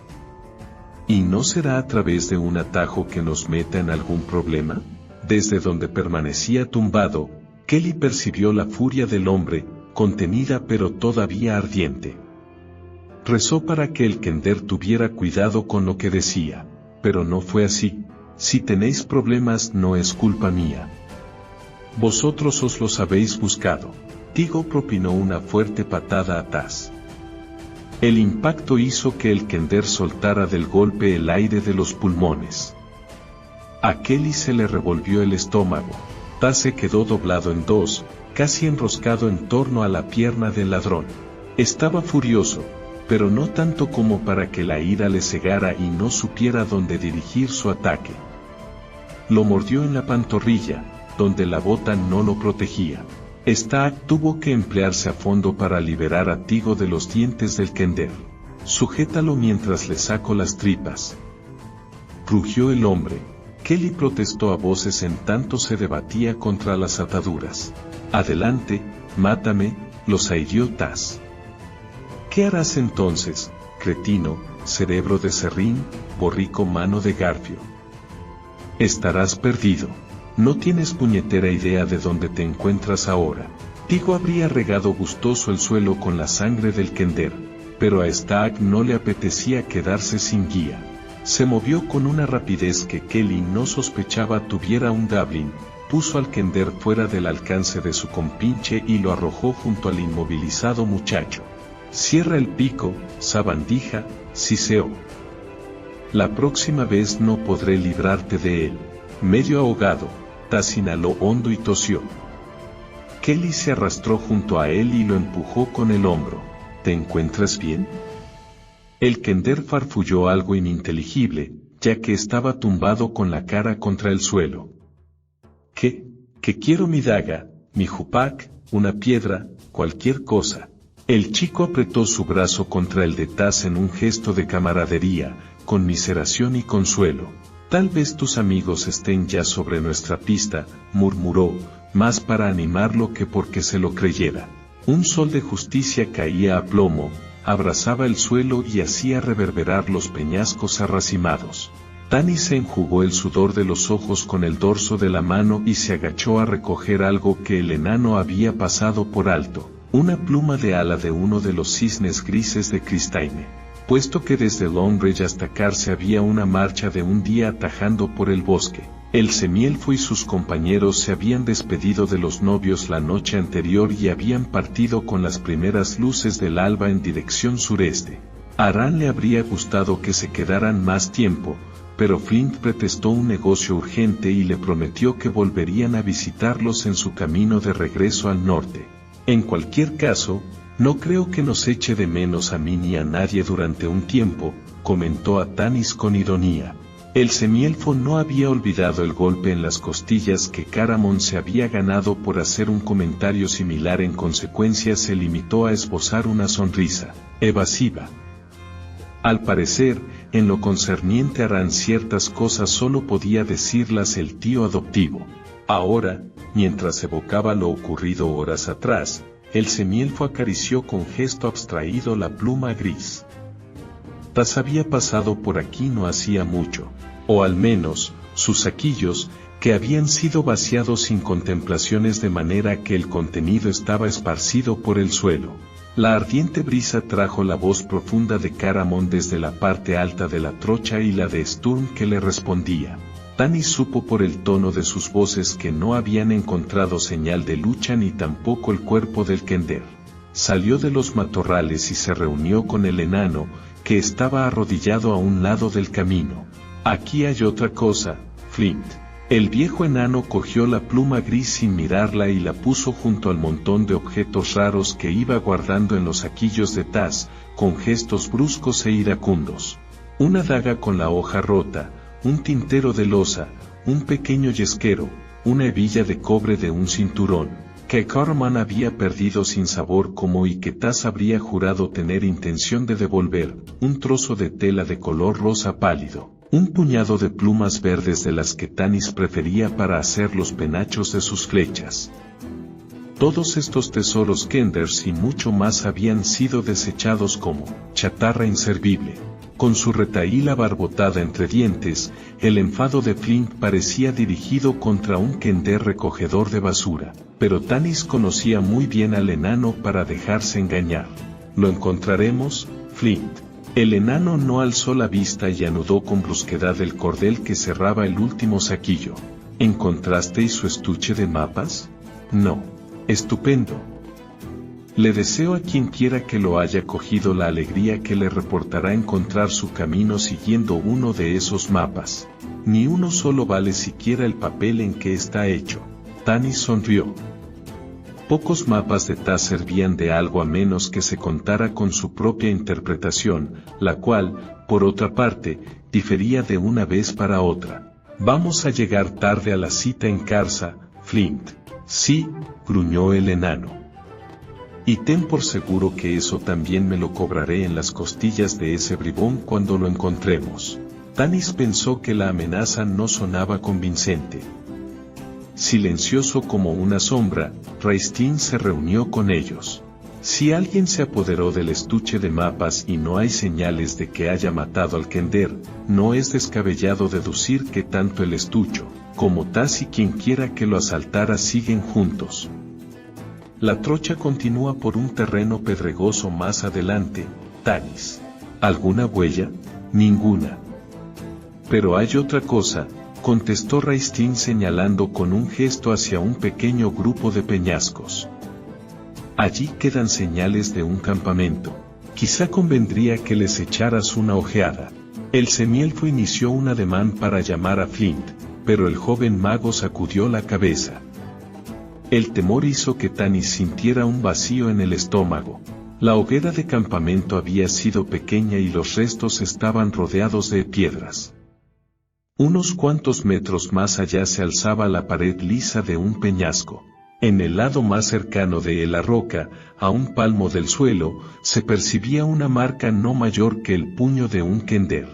¿Y no será a través de un atajo que nos meta en algún problema?» Desde donde permanecía tumbado, Kelly percibió la furia del hombre, contenida pero todavía ardiente. Rezó para que el kender tuviera cuidado con lo que decía, pero no fue así. «Si tenéis problemas no es culpa mía. Vosotros os los habéis buscado». Tigo propinó una fuerte patada a Taz. El impacto hizo que el kender soltara del golpe el aire de los pulmones. A Kelly se le revolvió el estómago. Taz se quedó doblado en dos, casi enroscado en torno a la pierna del ladrón. Estaba furioso, pero no tanto como para que la ira le cegara y no supiera dónde dirigir su ataque. Lo mordió en la pantorrilla, donde la bota no lo protegía. Stack tuvo que emplearse a fondo para liberar a Tigo de los dientes del kender. «Sujétalo mientras le saco las tripas», rugió el hombre. Kelly protestó a voces en tanto se debatía contra las ataduras. «Adelante, mátame», los ahirió Taz. «¿Qué harás entonces, cretino, cerebro de serrín, borrico mano de garfio? Estarás perdido. No tienes puñetera idea de dónde te encuentras ahora». Tigo habría regado gustoso el suelo con la sangre del kender, pero a Stack no le apetecía quedarse sin guía. Se movió con una rapidez que Kelly no sospechaba tuviera un goblin, puso al kender fuera del alcance de su compinche y lo arrojó junto al inmovilizado muchacho. «Cierra el pico, sabandija», siseó. «La próxima vez no podré librarte de él». Medio ahogado, Taz inhaló hondo y tosió. Kelly se arrastró junto a él y lo empujó con el hombro. «¿Te encuentras bien?». El kender farfulló algo ininteligible, ya que estaba tumbado con la cara contra el suelo. «¿Qué? Que quiero mi daga, mi jupak, una piedra, cualquier cosa». El chico apretó su brazo contra el de Taz en un gesto de camaradería, conmiseración y consuelo. «Tal vez tus amigos estén ya sobre nuestra pista», murmuró, más para animarlo que porque se lo creyera. Un sol de justicia caía a plomo, abrazaba el suelo y hacía reverberar los peñascos arracimados. Tani se enjugó el sudor de los ojos con el dorso de la mano y se agachó a recoger algo que el enano había pasado por alto, una pluma de ala de uno de los cisnes grises de Cristaine. Puesto que desde Longridge hasta Carse había una marcha de un día atajando por el bosque, el semielfo y sus compañeros se habían despedido de los novios la noche anterior y habían partido con las primeras luces del alba en dirección sureste. A Aran le habría gustado que se quedaran más tiempo, pero Flint pretextó un negocio urgente y le prometió que volverían a visitarlos en su camino de regreso al norte. «En cualquier caso, no creo que nos eche de menos a mí ni a nadie durante un tiempo», comentó a Tanis con ironía. El semielfo no había olvidado el golpe en las costillas que Caramon se había ganado por hacer un comentario similar. En consecuencia se limitó a esbozar una sonrisa evasiva. Al parecer, en lo concerniente a Aran ciertas cosas solo podía decirlas el tío adoptivo. Ahora, mientras evocaba lo ocurrido horas atrás, el semielfo acarició con gesto abstraído la pluma gris. Taz había pasado por aquí no hacía mucho, o al menos, sus saquillos, que habían sido vaciados sin contemplaciones de manera que el contenido estaba esparcido por el suelo. La ardiente brisa trajo la voz profunda de Caramon desde la parte alta de la trocha y la de Sturm que le respondía. Tanis supo por el tono de sus voces que no habían encontrado señal de lucha ni tampoco el cuerpo del kender. Salió de los matorrales y se reunió con el enano, que estaba arrodillado a un lado del camino. «Aquí hay otra cosa, Flint». El viejo enano cogió la pluma gris sin mirarla y la puso junto al montón de objetos raros que iba guardando en los saquillos de Taz, con gestos bruscos e iracundos. Una daga con la hoja rota, un tintero de loza, un pequeño yesquero, una hebilla de cobre de un cinturón, que Carman había perdido sin sabor como y que Taz habría jurado tener intención de devolver, un trozo de tela de color rosa pálido. Un puñado de plumas verdes de las que Tanis prefería para hacer los penachos de sus flechas. Todos estos tesoros Kenders y mucho más habían sido desechados como chatarra inservible. Con su retahíla barbotada entre dientes, el enfado de Flint parecía dirigido contra un Kender recogedor de basura, pero Tanis conocía muy bien al enano para dejarse engañar. ¿Lo encontraremos, Flint? El enano no alzó la vista y anudó con brusquedad el cordel que cerraba el último saquillo. ¿Encontrasteis su estuche de mapas? No. Estupendo. Le deseo a quien quiera que lo haya cogido la alegría que le reportará encontrar su camino siguiendo uno de esos mapas. Ni uno solo vale siquiera el papel en que está hecho. Tanis sonrió. Pocos mapas de Taz servían de algo a menos que se contara con su propia interpretación, la cual, por otra parte, difería de una vez para otra. Vamos a llegar tarde a la cita en Karza, Flint. Sí, gruñó el enano. Y ten por seguro que eso también me lo cobraré en las costillas de ese bribón cuando lo encontremos. Tanis pensó que la amenaza no sonaba convincente. Silencioso como una sombra, Raistin se reunió con ellos. Si alguien se apoderó del estuche de mapas y no hay señales de que haya matado al Kender, no es descabellado deducir que tanto el estucho, como Taz y quien quiera que lo asaltara siguen juntos. La trocha continúa por un terreno pedregoso más adelante, Tanis. ¿Alguna huella? Ninguna. Pero hay otra cosa, contestó Raistin señalando con un gesto hacia un pequeño grupo de peñascos. Allí quedan señales de un campamento. Quizá convendría que les echaras una ojeada. El semielfo inició un ademán para llamar a Flint, pero el joven mago sacudió la cabeza. El temor hizo que Tanis sintiera un vacío en el estómago. La hoguera de campamento había sido pequeña y los restos estaban rodeados de piedras. Unos cuantos metros más allá se alzaba la pared lisa de un peñasco. En el lado más cercano de la roca, a un palmo del suelo, se percibía una marca no mayor que el puño de un Kender.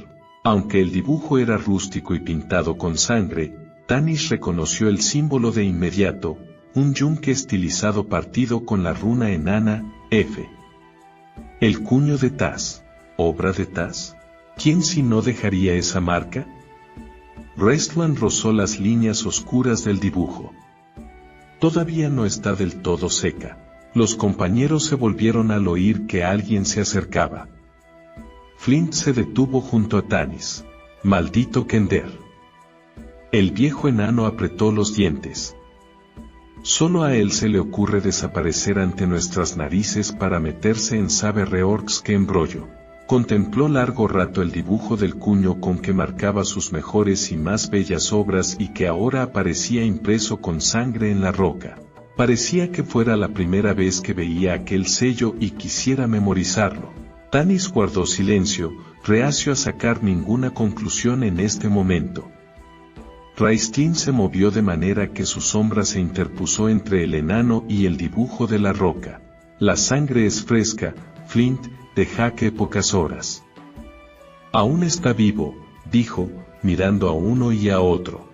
Aunque el dibujo era rústico y pintado con sangre, Tanis reconoció el símbolo de inmediato, un yunque estilizado partido con la runa enana, F. El cuño de Taz. ¿Obra de Taz? ¿Quién si no dejaría esa marca? Restlan rozó las líneas oscuras del dibujo. Todavía no está del todo seca. Los compañeros se volvieron al oír que alguien se acercaba. Flint se detuvo junto a Tanis. Maldito Kender. El viejo enano apretó los dientes. Solo a él se le ocurre desaparecer ante nuestras narices para meterse en sabe reorx que embrollo. Contempló largo rato el dibujo del cuño con que marcaba sus mejores y más bellas obras y que ahora aparecía impreso con sangre en la roca. Parecía que fuera la primera vez que veía aquel sello y quisiera memorizarlo. Tanis guardó silencio, reacio a sacar ninguna conclusión en este momento. Raistin se movió de manera que su sombra se interpuso entre el enano y el dibujo de la roca. La sangre es fresca, Flint, deja que pocas horas. Aún está vivo, dijo, mirando a uno y a otro.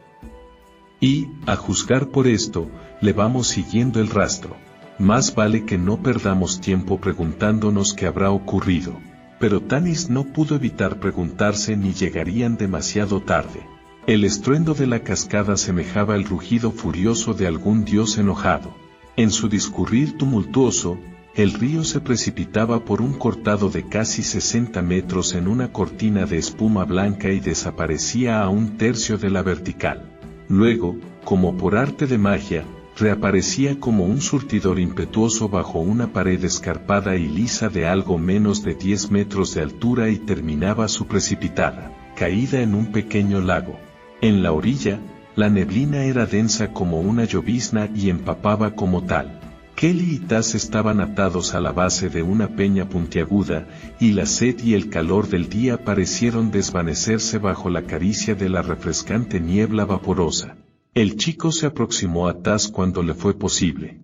Y, a juzgar por esto, le vamos siguiendo el rastro. Más vale que no perdamos tiempo preguntándonos qué habrá ocurrido. Pero Tanis no pudo evitar preguntarse ni llegarían demasiado tarde. El estruendo de la cascada semejaba el rugido furioso de algún dios enojado. En su discurrir tumultuoso, el río se precipitaba por un cortado de casi 60 metros en una cortina de espuma blanca y desaparecía a un tercio de la vertical. Luego, como por arte de magia, reaparecía como un surtidor impetuoso bajo una pared escarpada y lisa de algo menos de 10 metros de altura y terminaba su precipitada caída en un pequeño lago. En la orilla, La neblina era densa como una llovizna y empapaba como tal. Kelly y Taz estaban atados a la base de una peña puntiaguda, y la sed y el calor del día parecieron desvanecerse bajo la caricia de la refrescante niebla vaporosa. El chico se aproximó a Taz cuando le fue posible.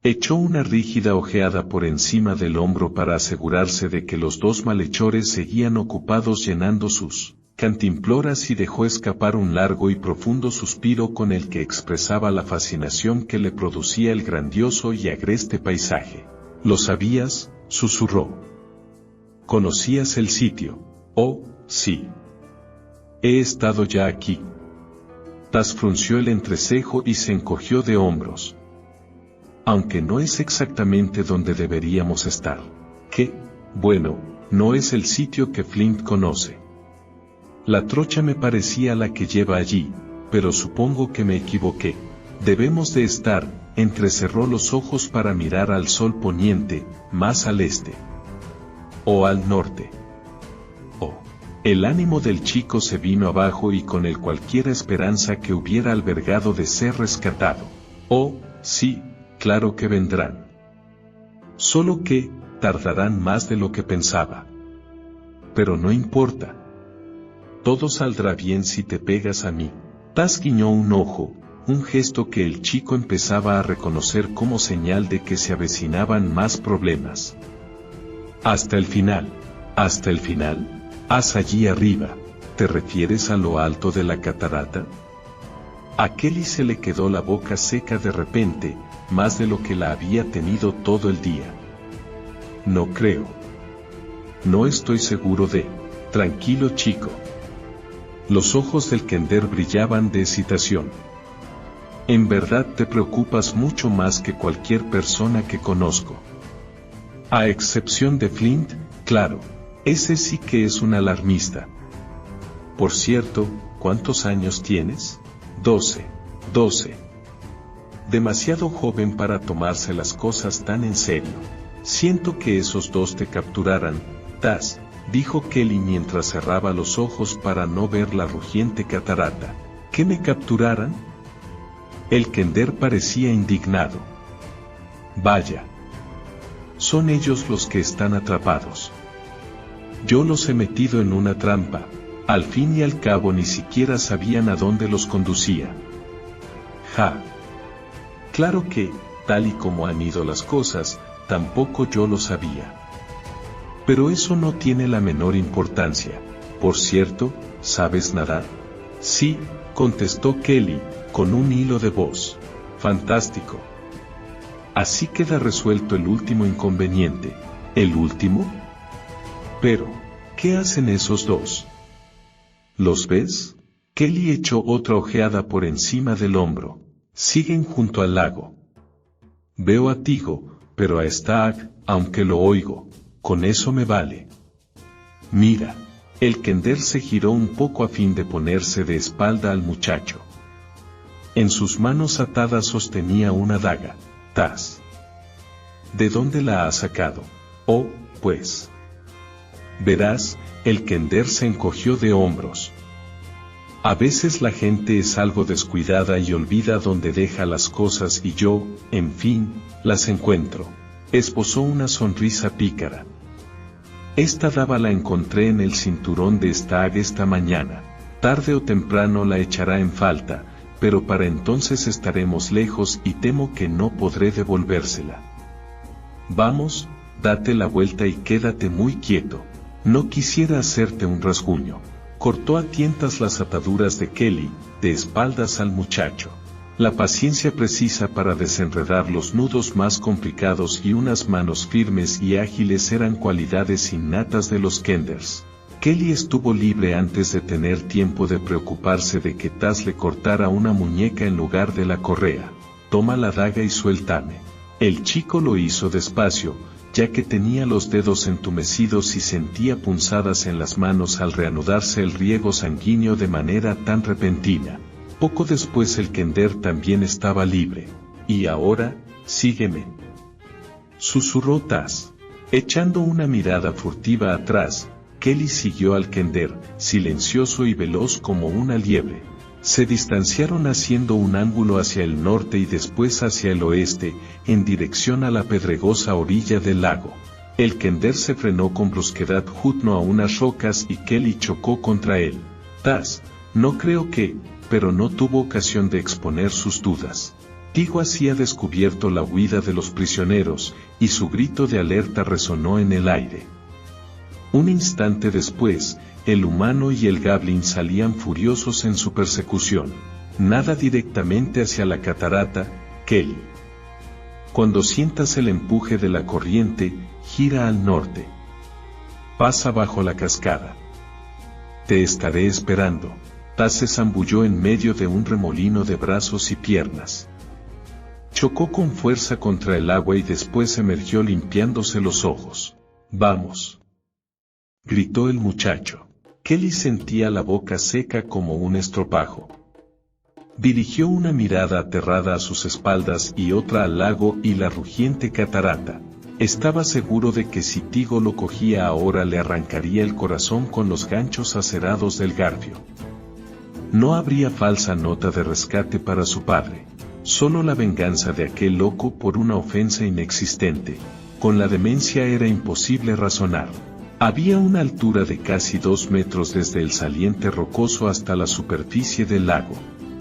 Echó una rígida ojeada por encima del hombro para asegurarse de que los dos malhechores seguían ocupados llenando sus cantimploras y dejó escapar un largo y profundo suspiro con el que expresaba la fascinación que le producía el grandioso y agreste paisaje. «¿Lo sabías?», susurró. «¿Conocías el sitio?». «Oh, sí. He estado ya aquí». Taz frunció el entrecejo y se encogió de hombros. «Aunque no es exactamente donde deberíamos estar». «¿Qué?». «Bueno, no es el sitio que Flint conoce. La trocha me parecía la que lleva allí, pero supongo que me equivoqué. Debemos de estar». Entrecerró los ojos para mirar al sol poniente, más al este. «O al norte». «Oh». El ánimo del chico se vino abajo y con él cualquier esperanza que hubiera albergado de ser rescatado. «Oh, sí, claro que vendrán. Solo que, tardarán más de lo que pensaba. Pero no importa. Todo saldrá bien si te pegas a mí». Taz guiñó un ojo, un gesto que el chico empezaba a reconocer como señal de que se avecinaban más problemas. «Hasta el final». «¿Hasta el final? Haz allí arriba. ¿Te refieres a lo alto de la catarata?». A Kelly se le quedó la boca seca de repente, más de lo que la había tenido todo el día. «No creo. No estoy seguro de». «Tranquilo, chico». Los ojos del Kender brillaban de excitación. «En verdad te preocupas mucho más que cualquier persona que conozco. A excepción de Flint, claro. Ese sí que es un alarmista. Por cierto, ¿cuántos años tienes?». 12. Demasiado joven para tomarse las cosas tan en serio. «Siento que esos dos te capturaran, Taz», dijo Kelly mientras cerraba los ojos para no ver la rugiente catarata. «¿Qué me capturaran?». El Kender parecía indignado. «Vaya. Son ellos los que están atrapados. Yo los he metido en una trampa». Al fin y al cabo ni siquiera sabían a dónde los conducía. «Ja. Claro que, tal y como han ido las cosas, tampoco yo lo sabía. Pero eso no tiene la menor importancia. Por cierto, ¿sabes nadar?». «Sí», contestó Kelly, con un hilo de voz. «Fantástico. Así queda resuelto el último inconveniente». «¿El último?». «Pero, ¿qué hacen esos dos? ¿Los ves?». Kelly echó otra ojeada por encima del hombro. «Siguen junto al lago. Veo a Tigo, pero a Stag, aunque lo oigo. Con eso me vale». «Mira». El Kender se giró un poco a fin de ponerse de espalda al muchacho. En sus manos atadas sostenía una daga. «Taz. ¿De dónde la has sacado?». «Oh, pues. Verás». El Kender se encogió de hombros. «A veces la gente es algo descuidada y olvida dónde deja las cosas y yo, en fin, las encuentro». Esbozó una sonrisa pícara. «Esta daga la encontré en el cinturón de Stag esta mañana. Tarde o temprano la echará en falta, pero para entonces estaremos lejos y temo que no podré devolvérsela. Vamos, date la vuelta y quédate muy quieto. No quisiera hacerte un rasguño». Cortó a tientas las ataduras de Kelly, de espaldas al muchacho. La paciencia precisa para desenredar los nudos más complicados y unas manos firmes y ágiles eran cualidades innatas de los Kenders. Kelly estuvo libre antes de tener tiempo de preocuparse de que Taz le cortara una muñeca en lugar de la correa. «Toma la daga y suéltame». El chico lo hizo despacio, ya que tenía los dedos entumecidos y sentía punzadas en las manos al reanudarse el riego sanguíneo de manera tan repentina. Poco después el Kender también estaba libre. «Y ahora, sígueme», susurró Taz. Echando una mirada furtiva atrás, Kelly siguió al Kender, silencioso y veloz como una liebre. Se distanciaron haciendo un ángulo hacia el norte y después hacia el oeste, en dirección a la pedregosa orilla del lago. El Kender se frenó con brusquedad junto a unas rocas y Kelly chocó contra él. Taz, no creo que, pero no tuvo ocasión de exponer sus dudas. Tigo hacía descubierto la huida de los prisioneros, y su grito de alerta resonó en el aire. Un instante después, el humano y el Goblin salían furiosos en su persecución. Nada directamente hacia la catarata, Kelly. Cuando sientas el empuje de la corriente, gira al norte. Pasa bajo la cascada. Te estaré esperando. Taz se zambulló en medio de un remolino de brazos y piernas. Chocó con fuerza contra el agua y después emergió limpiándose los ojos. ¡Vamos!, gritó el muchacho. Kelly sentía la boca seca como un estropajo. Dirigió una mirada aterrada a sus espaldas y otra al lago y la rugiente catarata. Estaba seguro de que si Tigo lo cogía ahora le arrancaría el corazón con los ganchos acerados del garfio. No habría falsa nota de rescate para su padre. Solo la venganza de aquel loco por una ofensa inexistente. Con la demencia era imposible razonar. Había una altura de casi 2 metros desde el saliente rocoso hasta la superficie del lago.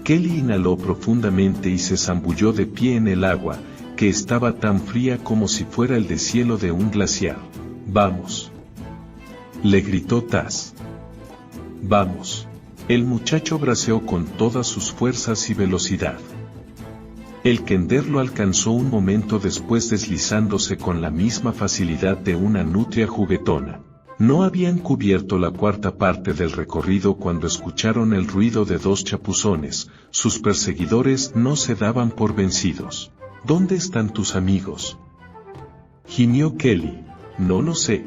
Kelly inhaló profundamente y se zambulló de pie en el agua, que estaba tan fría como si fuera el deshielo de un glaciar. «Vamos», le gritó Taz. «Vamos». El muchacho braceó con todas sus fuerzas y velocidad. El Kender lo alcanzó un momento después deslizándose con la misma facilidad de una nutria juguetona. No habían cubierto la cuarta parte del recorrido cuando escucharon el ruido de 2 chapuzones. Sus perseguidores no se daban por vencidos. «¿Dónde están tus amigos?», gimió Kelly. «No lo sé.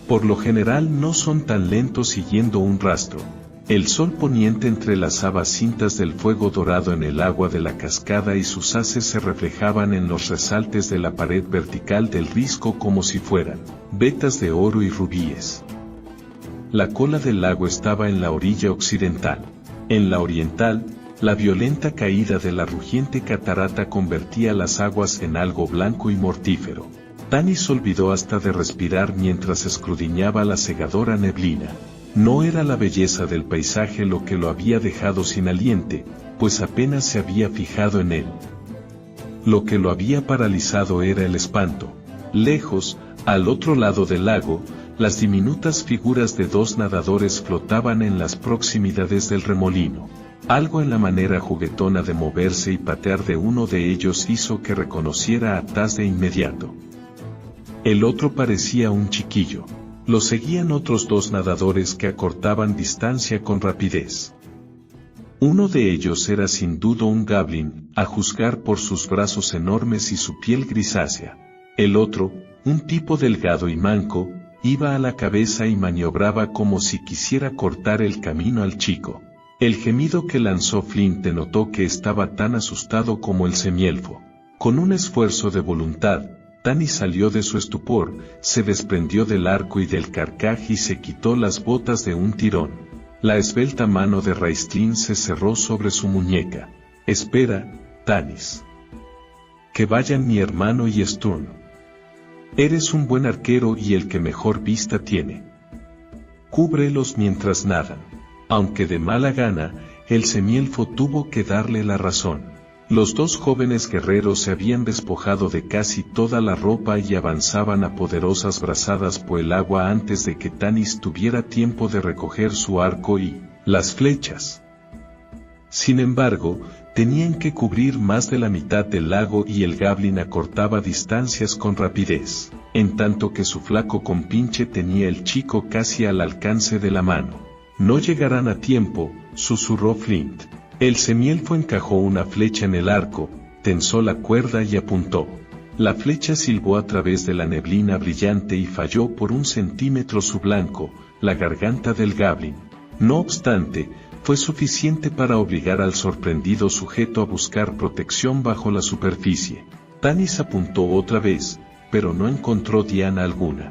Por lo general no son tan lentos siguiendo un rastro». El sol poniente entrelazaba cintas del fuego dorado en el agua de la cascada y sus haces se reflejaban en los resaltes de la pared vertical del risco como si fueran vetas de oro y rubíes. La cola del lago estaba en la orilla occidental. En la oriental, la violenta caída de la rugiente catarata convertía las aguas en algo blanco y mortífero. Tanis olvidó hasta de respirar mientras escudriñaba la cegadora neblina. No era la belleza del paisaje lo que lo había dejado sin aliento, pues apenas se había fijado en él. Lo que lo había paralizado era el espanto. Lejos, al otro lado del lago, las diminutas figuras de 2 nadadores flotaban en las proximidades del remolino. Algo en la manera juguetona de moverse y patear de uno de ellos hizo que reconociera a Taz de inmediato. El otro parecía un chiquillo. Lo seguían otros 2 nadadores que acortaban distancia con rapidez. Uno de ellos era sin duda un Goblin, a juzgar por sus brazos enormes y su piel grisácea. El otro, un tipo delgado y manco, iba a la cabeza y maniobraba como si quisiera cortar el camino al chico. El gemido que lanzó Flint denotó que estaba tan asustado como el semielfo. Con un esfuerzo de voluntad, Tanis salió de su estupor, se desprendió del arco y del carcaj y se quitó las botas de un tirón. La esbelta mano de Raistlin se cerró sobre su muñeca. «Espera, Tanis. Que vayan mi hermano y Sturm. Eres un buen arquero y el que mejor vista tiene. Cúbrelos mientras nadan». Aunque de mala gana, el semielfo tuvo que darle la razón. Los 2 jóvenes guerreros se habían despojado de casi toda la ropa y avanzaban a poderosas brazadas por el agua antes de que Tanis tuviera tiempo de recoger su arco y las flechas. Sin embargo, tenían que cubrir más de la mitad del lago y el Goblin acortaba distancias con rapidez, en tanto que su flaco compinche tenía el chico casi al alcance de la mano. «No llegarán a tiempo», susurró Flint. El semielfo encajó una flecha en el arco, tensó la cuerda y apuntó. La flecha silbó a través de la neblina brillante y falló por 1 centímetro su blanco, la garganta del Goblin. No obstante, fue suficiente para obligar al sorprendido sujeto a buscar protección bajo la superficie. Tanis apuntó otra vez, pero no encontró diana alguna.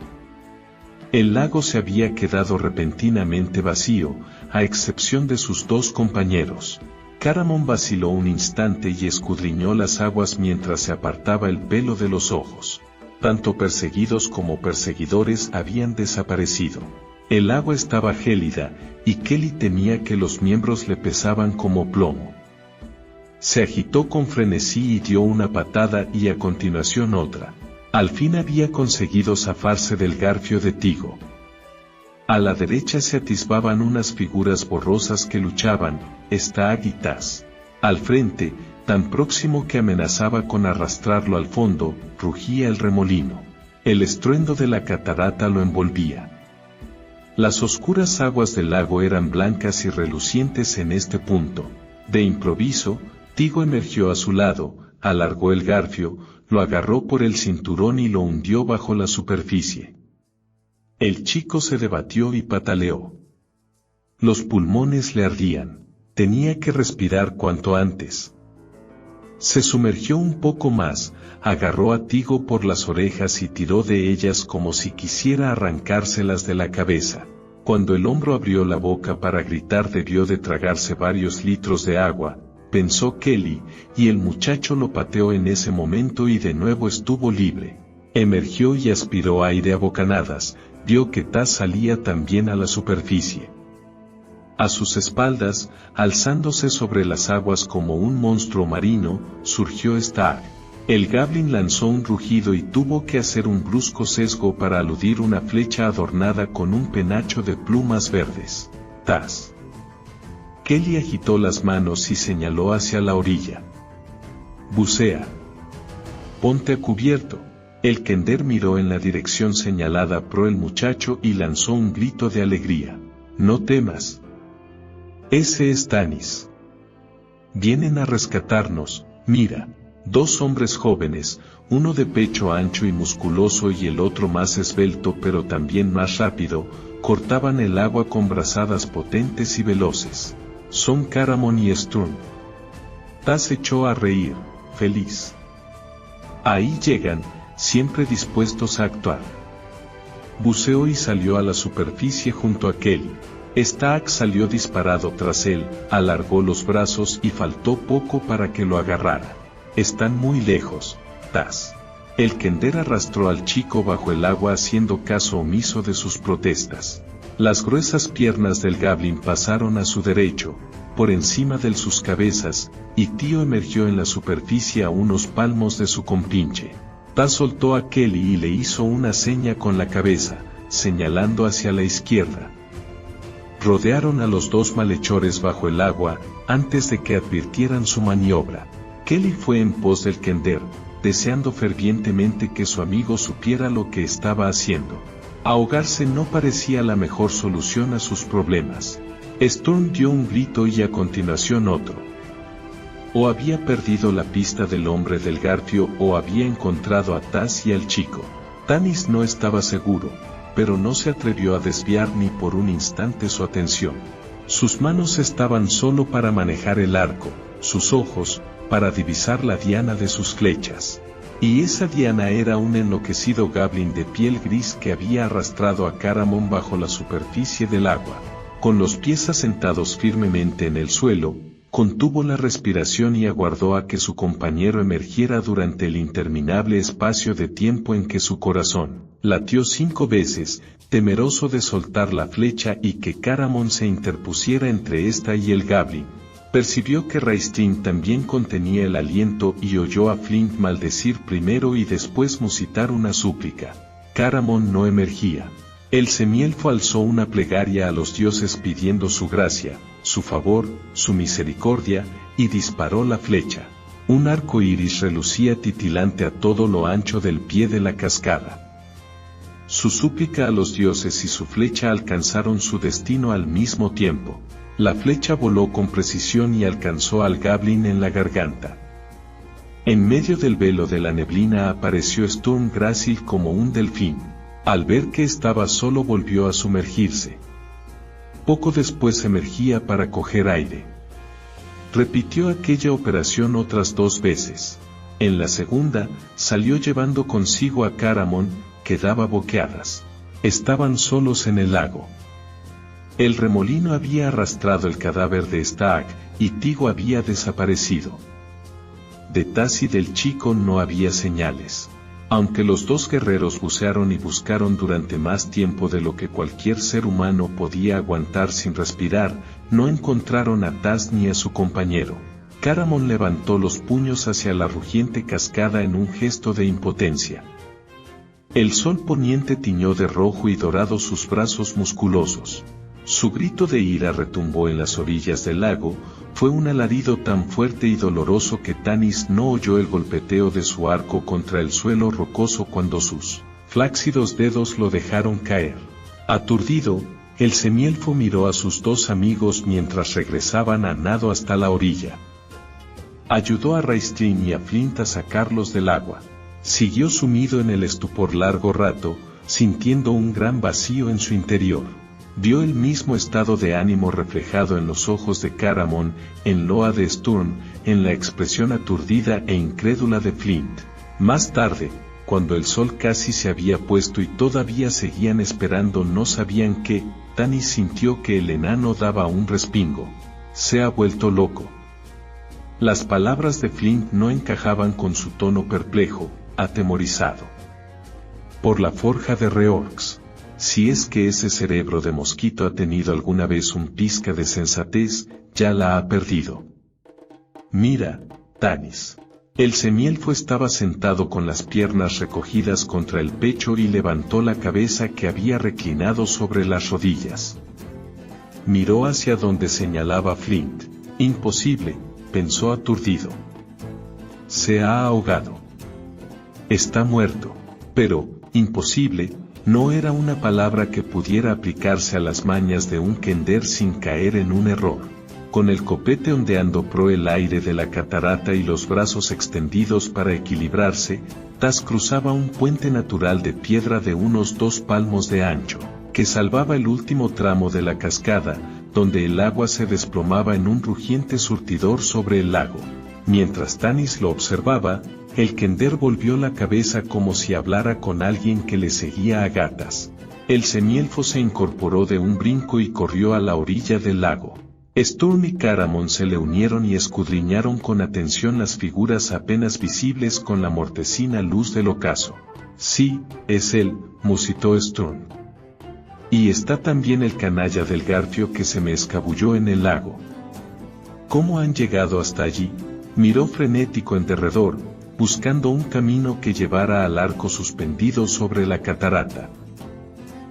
El lago se había quedado repentinamente vacío, a excepción de sus dos compañeros. Caramón vaciló un instante y escudriñó las aguas mientras se apartaba el pelo de los ojos. Tanto perseguidos como perseguidores habían desaparecido. El agua estaba gélida, y Kelly temía que los miembros le pesaban como plomo. Se agitó con frenesí y dio una patada y a continuación otra. Al fin había conseguido zafarse del garfio de Tigo. A la derecha se atisbaban unas figuras borrosas que luchaban, Stagg y Taz. Al frente, tan próximo que amenazaba con arrastrarlo al fondo, rugía el remolino. El estruendo de la catarata lo envolvía. Las oscuras aguas del lago eran blancas y relucientes en este punto. De improviso, Tigo emergió a su lado, alargó el garfio, lo agarró por el cinturón y lo hundió bajo la superficie. El chico se debatió y pataleó. Los pulmones le ardían. Tenía que respirar cuanto antes. Se sumergió un poco más, agarró a Tigo por las orejas y tiró de ellas como si quisiera arrancárselas de la cabeza. Cuando el hombro abrió la boca para gritar debió de tragarse varios litros de agua, pensó Kelly, y el muchacho lo pateó en ese momento y de nuevo estuvo libre. Emergió y aspiró aire a bocanadas, vio que Taz salía también a la superficie. A sus espaldas, alzándose sobre las aguas como un monstruo marino, surgió Stagg. El Goblin lanzó un rugido y tuvo que hacer un brusco sesgo para aludir una flecha adornada con un penacho de plumas verdes. Taz. Kelly agitó las manos y señaló hacia la orilla. Bucea. Ponte a cubierto. El Kender miró en la dirección señalada por el muchacho y lanzó un grito de alegría. No temas. Ese es Tanis. Vienen a rescatarnos, mira. Dos hombres jóvenes, uno de pecho ancho y musculoso y el otro más esbelto pero también más rápido, cortaban el agua con brazadas potentes y veloces. Son Caramón y Sturm. Taz echó a reír, feliz. Ahí llegan, siempre dispuestos a actuar. Buceó y salió a la superficie junto a Kelly. Stagg salió disparado tras él, alargó los brazos y faltó poco para que lo agarrara. Están muy lejos, Taz. El Kender arrastró al chico bajo el agua haciendo caso omiso de sus protestas. Las gruesas piernas del Goblin pasaron a su derecho, por encima de sus cabezas, y Tío emergió en la superficie a unos palmos de su compinche. Taz soltó a Kelly y le hizo una seña con la cabeza, señalando hacia la izquierda. Rodearon a los dos malhechores bajo el agua, antes de que advirtieran su maniobra. Kelly fue en pos del Kender, deseando fervientemente que su amigo supiera lo que estaba haciendo. Ahogarse no parecía la mejor solución a sus problemas. Sturm dio un grito y a continuación otro. O había perdido la pista del hombre del garfio o había encontrado a Taz y al chico. Tanis no estaba seguro, pero no se atrevió a desviar ni por un instante su atención. Sus manos estaban solo para manejar el arco, sus ojos, para divisar la diana de sus flechas. Y esa diana era un enloquecido Goblin de piel gris que había arrastrado a Caramón bajo la superficie del agua. Con los pies asentados firmemente en el suelo, contuvo la respiración y aguardó a que su compañero emergiera durante el interminable espacio de tiempo en que su corazón latió 5 veces, temeroso de soltar la flecha y que Caramón se interpusiera entre ésta y el Goblin. Percibió que Raistlin también contenía el aliento y oyó a Flint maldecir primero y después musitar una súplica. Caramón no emergía. El semielfo alzó una plegaria a los dioses pidiendo su gracia, su favor, su misericordia, y disparó la flecha. Un arco iris relucía titilante a todo lo ancho del pie de la cascada. Su súplica a los dioses y su flecha alcanzaron su destino al mismo tiempo. La flecha voló con precisión y alcanzó al Goblin en la garganta. En medio del velo de la neblina apareció Sturm grácil como un delfín. Al ver que estaba solo volvió a sumergirse. Poco después emergía para coger aire. Repitió aquella operación otras 2 veces. En la segunda, salió llevando consigo a Caramón, que daba boqueadas. Estaban solos en el lago. El remolino había arrastrado el cadáver de Staag, y Tigo había desaparecido. De Taz y del chico no había señales. Aunque los dos guerreros bucearon y buscaron durante más tiempo de lo que cualquier ser humano podía aguantar sin respirar, no encontraron a Taz ni a su compañero. Caramon levantó los puños hacia la rugiente cascada en un gesto de impotencia. El sol poniente tiñó de rojo y dorado sus brazos musculosos. Su grito de ira retumbó en las orillas del lago, fue un alarido tan fuerte y doloroso que Tanis no oyó el golpeteo de su arco contra el suelo rocoso cuando sus flácidos dedos lo dejaron caer. Aturdido, el semielfo miró a sus dos amigos mientras regresaban a nado hasta la orilla. Ayudó a Raistlin y a Flint a sacarlos del agua. Siguió sumido en el estupor largo rato, sintiendo un gran vacío en su interior. Vio el mismo estado de ánimo reflejado en los ojos de Caramon, en loa de Sturm, en la expresión aturdida e incrédula de Flint. Más tarde, cuando el sol casi se había puesto y todavía seguían esperando, no sabían qué, Tanis sintió que el enano daba un respingo. Se ha vuelto loco. Las palabras de Flint no encajaban con su tono perplejo, atemorizado. Por la forja de Reorx. Si es que ese cerebro de mosquito ha tenido alguna vez un pizca de sensatez, ya la ha perdido. Mira, Tanis. El semielfo estaba sentado con las piernas recogidas contra el pecho y levantó la cabeza que había reclinado sobre las rodillas. Miró hacia donde señalaba Flint. Imposible, pensó aturdido. Se ha ahogado. Está muerto. Pero, imposible, no era una palabra que pudiera aplicarse a las mañas de un kender sin caer en un error. Con el copete ondeando pro el aire de la catarata y los brazos extendidos para equilibrarse, Taz cruzaba un puente natural de piedra de unos 2 palmos de ancho, que salvaba el último tramo de la cascada, donde el agua se desplomaba en un rugiente surtidor sobre el lago. Mientras Tanis lo observaba, el kender volvió la cabeza como si hablara con alguien que le seguía a gatas. El semielfo se incorporó de un brinco y corrió a la orilla del lago. Sturm y Caramon se le unieron y escudriñaron con atención las figuras apenas visibles con la mortecina luz del ocaso. Sí, es él, musitó Sturm. Y está también el canalla del garfio que se me escabulló en el lago. ¿Cómo han llegado hasta allí? Miró frenético en derredor, buscando un camino que llevara al arco suspendido sobre la catarata.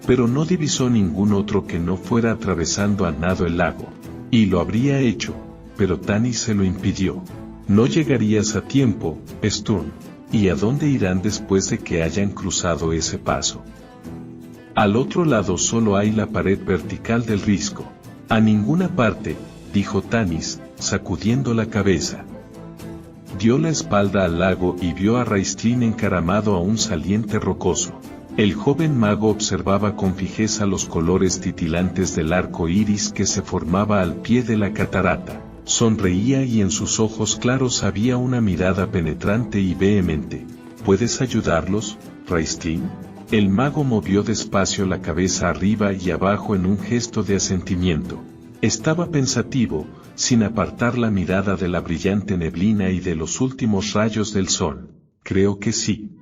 Pero no divisó ningún otro que no fuera atravesando a nado el lago. Y lo habría hecho, pero Tanis se lo impidió. No llegarías a tiempo, Sturm. ¿Y a dónde irán después de que hayan cruzado ese paso? Al otro lado solo hay la pared vertical del risco. A ninguna parte, dijo Tanis, sacudiendo la cabeza. Dio la espalda al lago y vio a Raistlin encaramado a un saliente rocoso. El joven mago observaba con fijeza los colores titilantes del arco iris que se formaba al pie de la catarata. Sonreía y en sus ojos claros había una mirada penetrante y vehemente. ¿Puedes ayudarlos, Raistlin? El mago movió despacio la cabeza arriba y abajo en un gesto de asentimiento. Estaba pensativo, sin apartar la mirada de la brillante neblina y de los últimos rayos del sol. Creo que sí.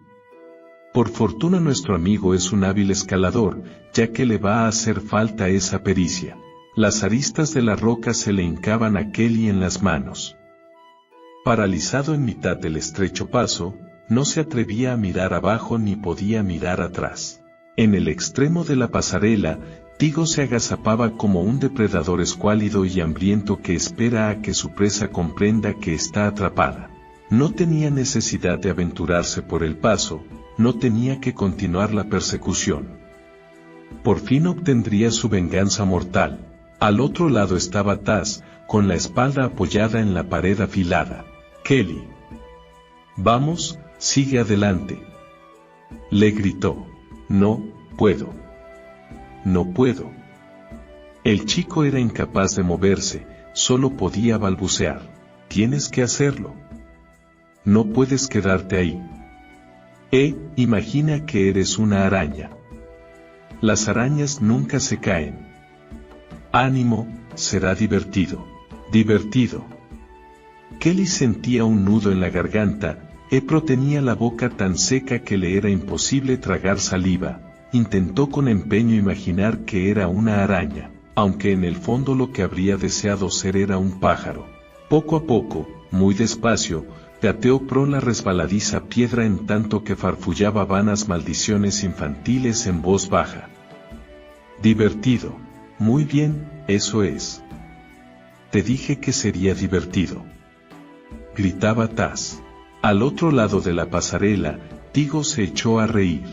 Por fortuna nuestro amigo es un hábil escalador, ya que le va a hacer falta esa pericia. Las aristas de la roca se le hincaban a Kelly en las manos. Paralizado en mitad del estrecho paso, no se atrevía a mirar abajo ni podía mirar atrás. En el extremo de la pasarela, Tigo se agazapaba como un depredador escuálido y hambriento que espera a que su presa comprenda que está atrapada. No tenía necesidad de aventurarse por el paso, no tenía que continuar la persecución. Por fin obtendría su venganza mortal. Al otro lado estaba Taz, con la espalda apoyada en la pared afilada. Kelly. Vamos, sigue adelante. Le gritó. No puedo. No puedo. El chico era incapaz de moverse, solo podía balbucear. Tienes que hacerlo. No puedes quedarte ahí. Imagina que eres una araña. las arañas nunca se caen. Ánimo, será divertido. Divertido. Kelly sentía un nudo en la garganta, Epro tenía la boca tan seca que le era imposible tragar saliva. Intentó con empeño imaginar que era una araña, aunque en el fondo lo que habría deseado ser era un pájaro. Poco a poco, muy despacio, gateó por la resbaladiza piedra en tanto que farfullaba vanas maldiciones infantiles en voz baja. Divertido. Muy bien, eso es. Te dije que sería divertido. Gritaba Taz. Al otro lado de la pasarela, Tigo se echó a reír.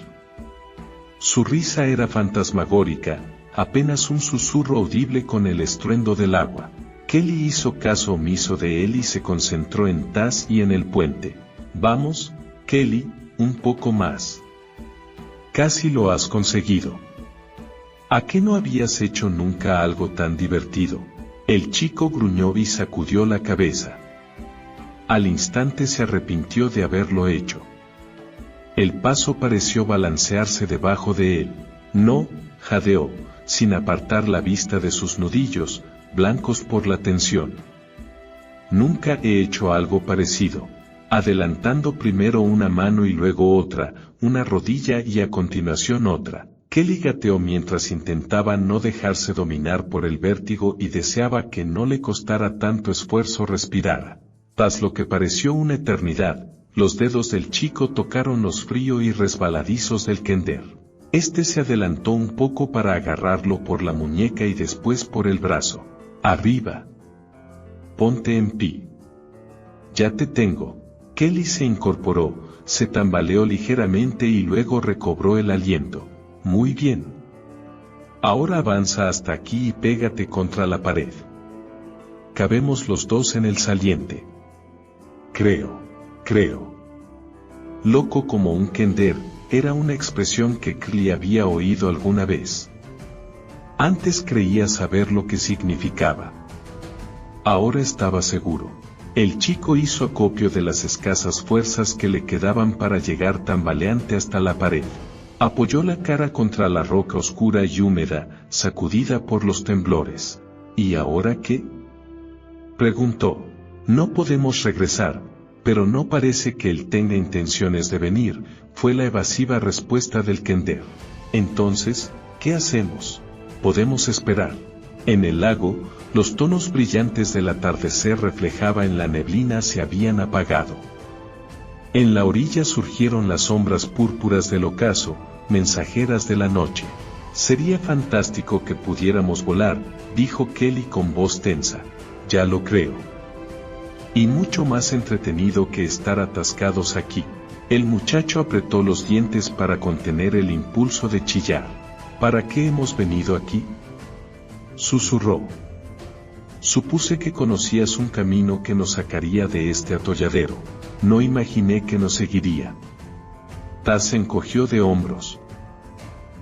Su risa era fantasmagórica, apenas un susurro audible con el estruendo del agua. Kelly hizo caso omiso de él y se concentró en Taz y en el puente. Vamos, Kelly, un poco más. Casi lo has conseguido. ¿A qué no habías hecho nunca algo tan divertido? El chico gruñó y sacudió la cabeza. Al instante se arrepintió de haberlo hecho. El paso pareció balancearse debajo de él. No, jadeó, sin apartar la vista de sus nudillos, blancos por la tensión. Nunca he hecho algo parecido. Adelantando primero una mano y luego otra, una rodilla y a continuación otra. Kelly gateó mientras intentaba no dejarse dominar por el vértigo y deseaba que no le costara tanto esfuerzo respirar. Tras lo que pareció una eternidad, los dedos del chico tocaron los fríos y resbaladizos del kender. Este se adelantó un poco para agarrarlo por la muñeca y después por el brazo. Arriba. Ponte en pie. Ya te tengo. Kelly se incorporó, se tambaleó ligeramente y luego recobró el aliento. Muy bien. Ahora avanza hasta aquí y pégate contra la pared. Cabemos los dos en el saliente. Creo. Loco como un kender, era una expresión que Kelly había oído alguna vez. Antes creía saber lo que significaba. Ahora estaba seguro. El chico hizo acopio de las escasas fuerzas que le quedaban para llegar tambaleante hasta la pared. Apoyó la cara contra la roca oscura y húmeda, sacudida por los temblores. ¿Y ahora qué? Preguntó. No podemos regresar, pero no parece que él tenga intenciones de venir, fue la evasiva respuesta del kender. Entonces, ¿qué hacemos? Podemos esperar. En el lago, los tonos brillantes del atardecer reflejaba en la neblina se habían apagado. En la orilla surgieron las sombras púrpuras del ocaso, mensajeras de la noche. Sería fantástico que pudiéramos volar, dijo Kelly con voz tensa. Ya lo creo. Y mucho más entretenido que estar atascados aquí. El muchacho apretó los dientes para contener el impulso de chillar. ¿Para qué hemos venido aquí? Susurró. Supuse que conocías un camino que nos sacaría de este atolladero. No imaginé que nos seguiría. Taz se encogió de hombros.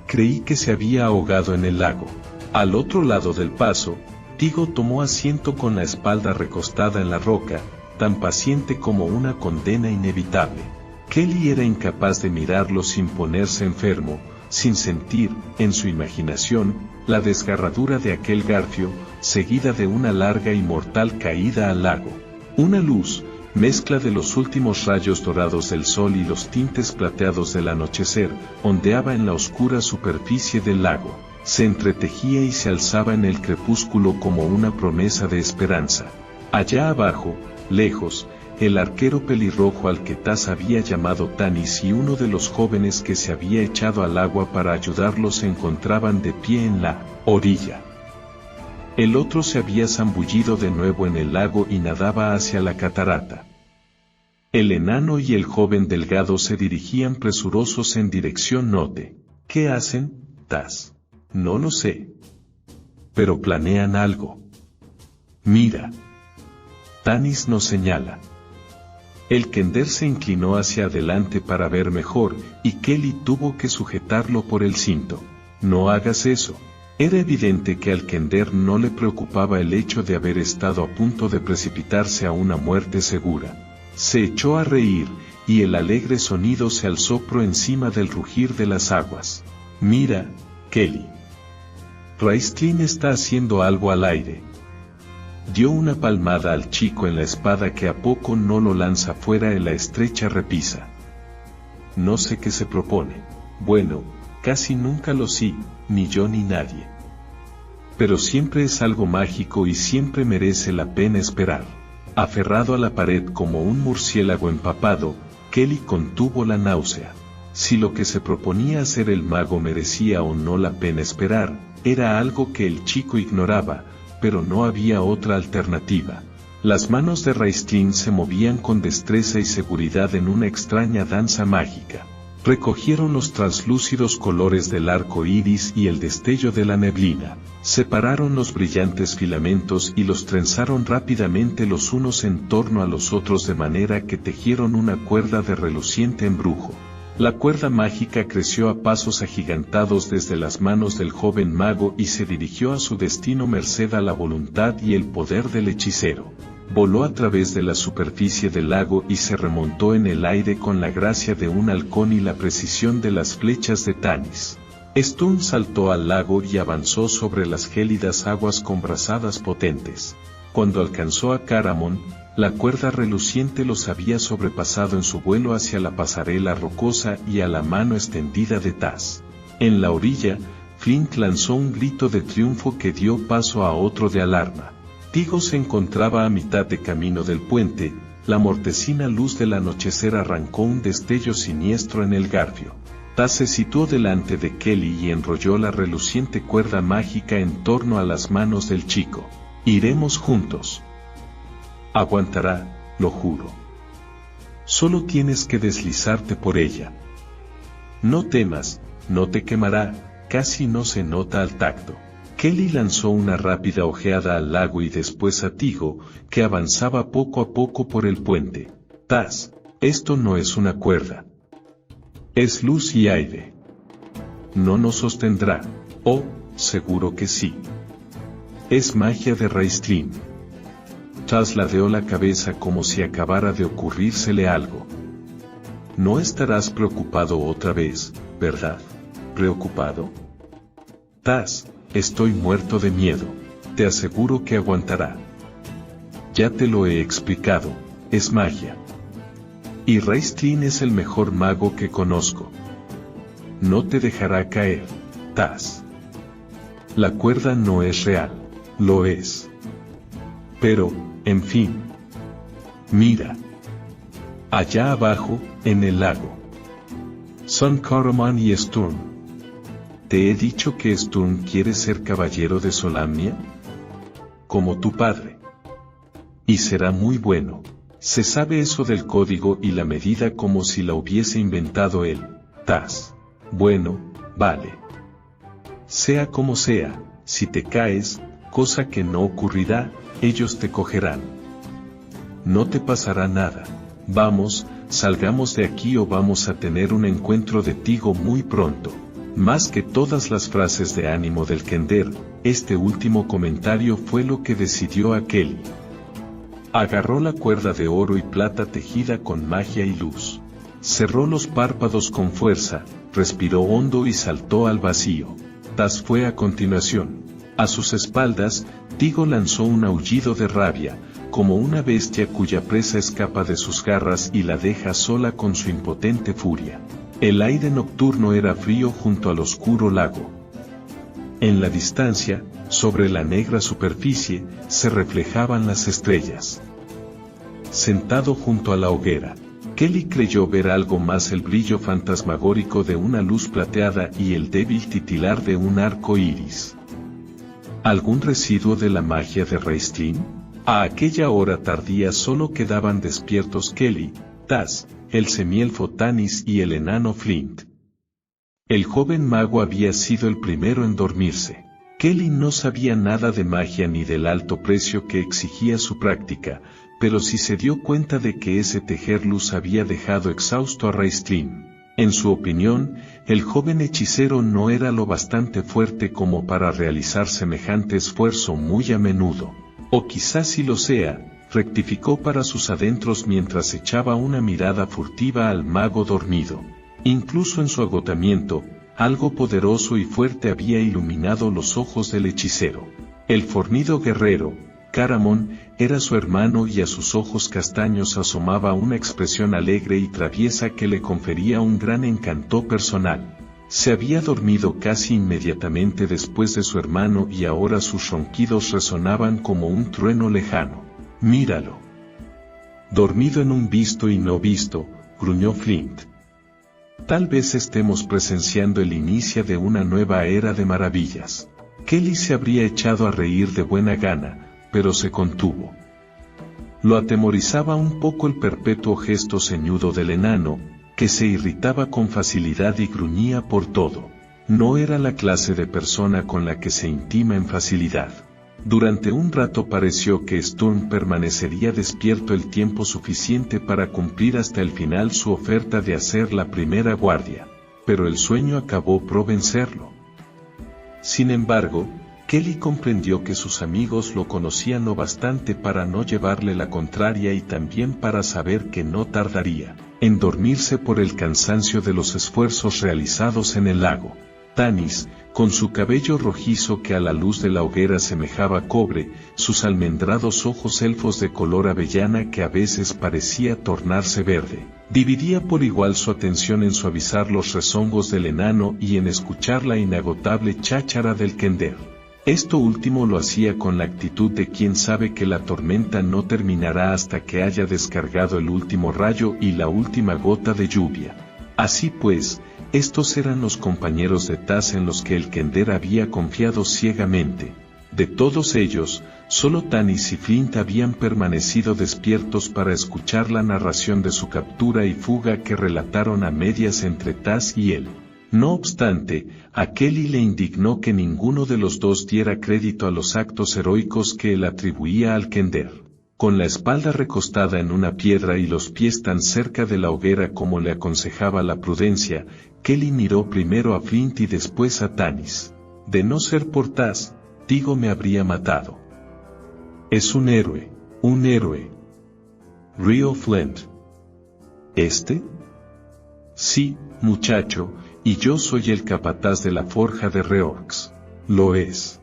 Creí que se había ahogado en el lago. Al otro lado del paso, Tigo tomó asiento con la espalda recostada en la roca, tan paciente como una condena inevitable. Kelly era incapaz de mirarlo sin ponerse enfermo, sin sentir, en su imaginación, la desgarradura de aquel garfio, seguida de una larga y mortal caída al lago. Una luz, mezcla de los últimos rayos dorados del sol y los tintes plateados del anochecer, ondeaba en la oscura superficie del lago, se entretejía y se alzaba en el crepúsculo como una promesa de esperanza. Allá abajo, lejos, el arquero pelirrojo al que Taz había llamado Tanis y uno de los jóvenes que se había echado al agua para ayudarlos se encontraban de pie en la orilla. El otro se había zambullido de nuevo en el lago y nadaba hacia la catarata. El enano y el joven delgado se dirigían presurosos en dirección norte. ¿Qué hacen, Taz? No lo sé. Pero planean algo. Mira. Tanis nos señala. El kender se inclinó hacia adelante para ver mejor, y Kelly tuvo que sujetarlo por el cinto. No hagas eso. Era evidente que al kender no le preocupaba el hecho de haber estado a punto de precipitarse a una muerte segura. Se echó a reír, y el alegre sonido se alzó por encima del rugir de las aguas. Mira, Kelly. Raistlin está haciendo algo al aire. Dio una palmada al chico en la espada que a poco no lo lanza fuera en la estrecha repisa. No sé qué se propone. Bueno, casi nunca lo sé, ni yo ni nadie. Pero siempre es algo mágico y siempre merece la pena esperar. Aferrado a la pared como un murciélago empapado, Kelly contuvo la náusea. Si lo que se proponía hacer el mago merecía o no la pena esperar, era algo que el chico ignoraba, pero no había otra alternativa. Las manos de Raistlin se movían con destreza y seguridad en una extraña danza mágica. Recogieron los translúcidos colores del arco iris y el destello de la neblina, separaron los brillantes filamentos y los trenzaron rápidamente los unos en torno a los otros de manera que tejieron una cuerda de reluciente embrujo. La cuerda mágica creció a pasos agigantados desde las manos del joven mago y se dirigió a su destino merced a la voluntad y el poder del hechicero. Voló a través de la superficie del lago y se remontó en el aire con la gracia de un halcón y la precisión de las flechas de Tanis. Stun saltó al lago y avanzó sobre las gélidas aguas con brazadas potentes. Cuando alcanzó a Caramon, la cuerda reluciente los había sobrepasado en su vuelo hacia la pasarela rocosa y a la mano extendida de Taz. En la orilla, Flint lanzó un grito de triunfo que dio paso a otro de alarma. Tigo se encontraba a mitad de camino del puente, la mortecina luz del anochecer arrancó un destello siniestro en el garfio. Taz se situó delante de Kelly y enrolló la reluciente cuerda mágica en torno a las manos del chico. Iremos juntos. Aguantará, lo juro. Solo tienes que deslizarte por ella. No temas, no te quemará, casi no se nota al tacto. Kelly lanzó una rápida ojeada al lago y después a Tigo, que avanzaba poco a poco por el puente. Taz, esto no es una cuerda. Es luz y aire. No nos sostendrá. Oh, seguro que sí. Es magia de Raistlin. Taz ladeó la cabeza como si acabara de ocurrírsele algo. No estarás preocupado otra vez, ¿verdad? ¿Preocupado? Taz, estoy muerto de miedo. Te aseguro que aguantará. Ya te lo he explicado, es magia. Y Raistlin es el mejor mago que conozco. No te dejará caer, Taz. La cuerda no es real, lo es. Pero, en fin. Mira. Allá abajo, en el lago. Son Caramon y Sturm. ¿Te he dicho que Sturm quiere ser caballero de Solamnia? Como tu padre. Y será muy bueno. Se sabe eso del código y la medida como si la hubiese inventado él, Taz. Bueno, vale. Sea como sea, si te caes, cosa que no ocurrirá, ellos te cogerán. No te pasará nada. Vamos, salgamos de aquí o vamos a tener un encuentro de Tigo muy pronto. Más que todas las frases de ánimo del Kender, este último comentario fue lo que decidió a Kelly. Agarró la cuerda de oro y plata tejida con magia y luz. Cerró los párpados con fuerza, respiró hondo y saltó al vacío. Taz fue a continuación. A sus espaldas, Tigo lanzó un aullido de rabia, como una bestia cuya presa escapa de sus garras y la deja sola con su impotente furia. El aire nocturno era frío junto al oscuro lago. En la distancia, sobre la negra superficie, se reflejaban las estrellas. Sentado junto a la hoguera, Kelly creyó ver algo más: el brillo fantasmagórico de una luz plateada y el débil titilar de un arco iris. ¿Algún residuo de la magia de Raistlin? A aquella hora tardía solo quedaban despiertos Kelly, Taz, el semielfo Tanis y el enano Flint. El joven mago había sido el primero en dormirse. Kelly no sabía nada de magia ni del alto precio que exigía su práctica, pero sí se dio cuenta de que ese tejer luz había dejado exhausto a Raistlin. En su opinión, el joven hechicero no era lo bastante fuerte como para realizar semejante esfuerzo muy a menudo. O quizás sí lo sea, rectificó para sus adentros mientras echaba una mirada furtiva al mago dormido. Incluso en su agotamiento, Algo poderoso y fuerte había iluminado los ojos del hechicero. El fornido guerrero, Caramón, era su hermano y a sus ojos castaños asomaba una expresión alegre y traviesa que le confería un gran encanto personal. Se había dormido casi inmediatamente después de su hermano y ahora sus ronquidos resonaban como un trueno lejano. «Míralo. Dormido en un visto y no visto», gruñó Flint. «Tal vez estemos presenciando el inicio de una nueva era de maravillas». Kelly se habría echado a reír de buena gana, pero se contuvo. Lo atemorizaba un poco el perpetuo gesto ceñudo del enano, que se irritaba con facilidad y gruñía por todo. No era la clase de persona con la que se intima en facilidad. Durante un rato pareció que Sturm permanecería despierto el tiempo suficiente para cumplir hasta el final su oferta de hacer la primera guardia, pero el sueño acabó por vencerlo. Sin embargo, Kelly comprendió que sus amigos lo conocían lo bastante para no llevarle la contraria y también para saber que no tardaría en dormirse por el cansancio de los esfuerzos realizados en el lago. Tanis, con su cabello rojizo que a la luz de la hoguera semejaba cobre, sus almendrados ojos elfos de color avellana que a veces parecía tornarse verde, dividía por igual su atención en suavizar los rezongos del enano y en escuchar la inagotable cháchara del Kender. Esto último lo hacía con la actitud de quien sabe que la tormenta no terminará hasta que haya descargado el último rayo y la última gota de lluvia. Así pues, estos eran los compañeros de Taz en los que el Kender había confiado ciegamente. De todos ellos, solo Tanis y Flint habían permanecido despiertos para escuchar la narración de su captura y fuga que relataron a medias entre Taz y él. No obstante, a Kelly le indignó que ninguno de los dos diera crédito a los actos heroicos que él atribuía al Kender. Con la espalda recostada en una piedra y los pies tan cerca de la hoguera como le aconsejaba la prudencia, Kelly miró primero a Flint y después a Tanis. De no ser por Taz, Tigo me habría matado. Es un héroe, un héroe. Río Flint. ¿Este? Sí, muchacho, y yo soy el capataz de la forja de Reorx. Lo es.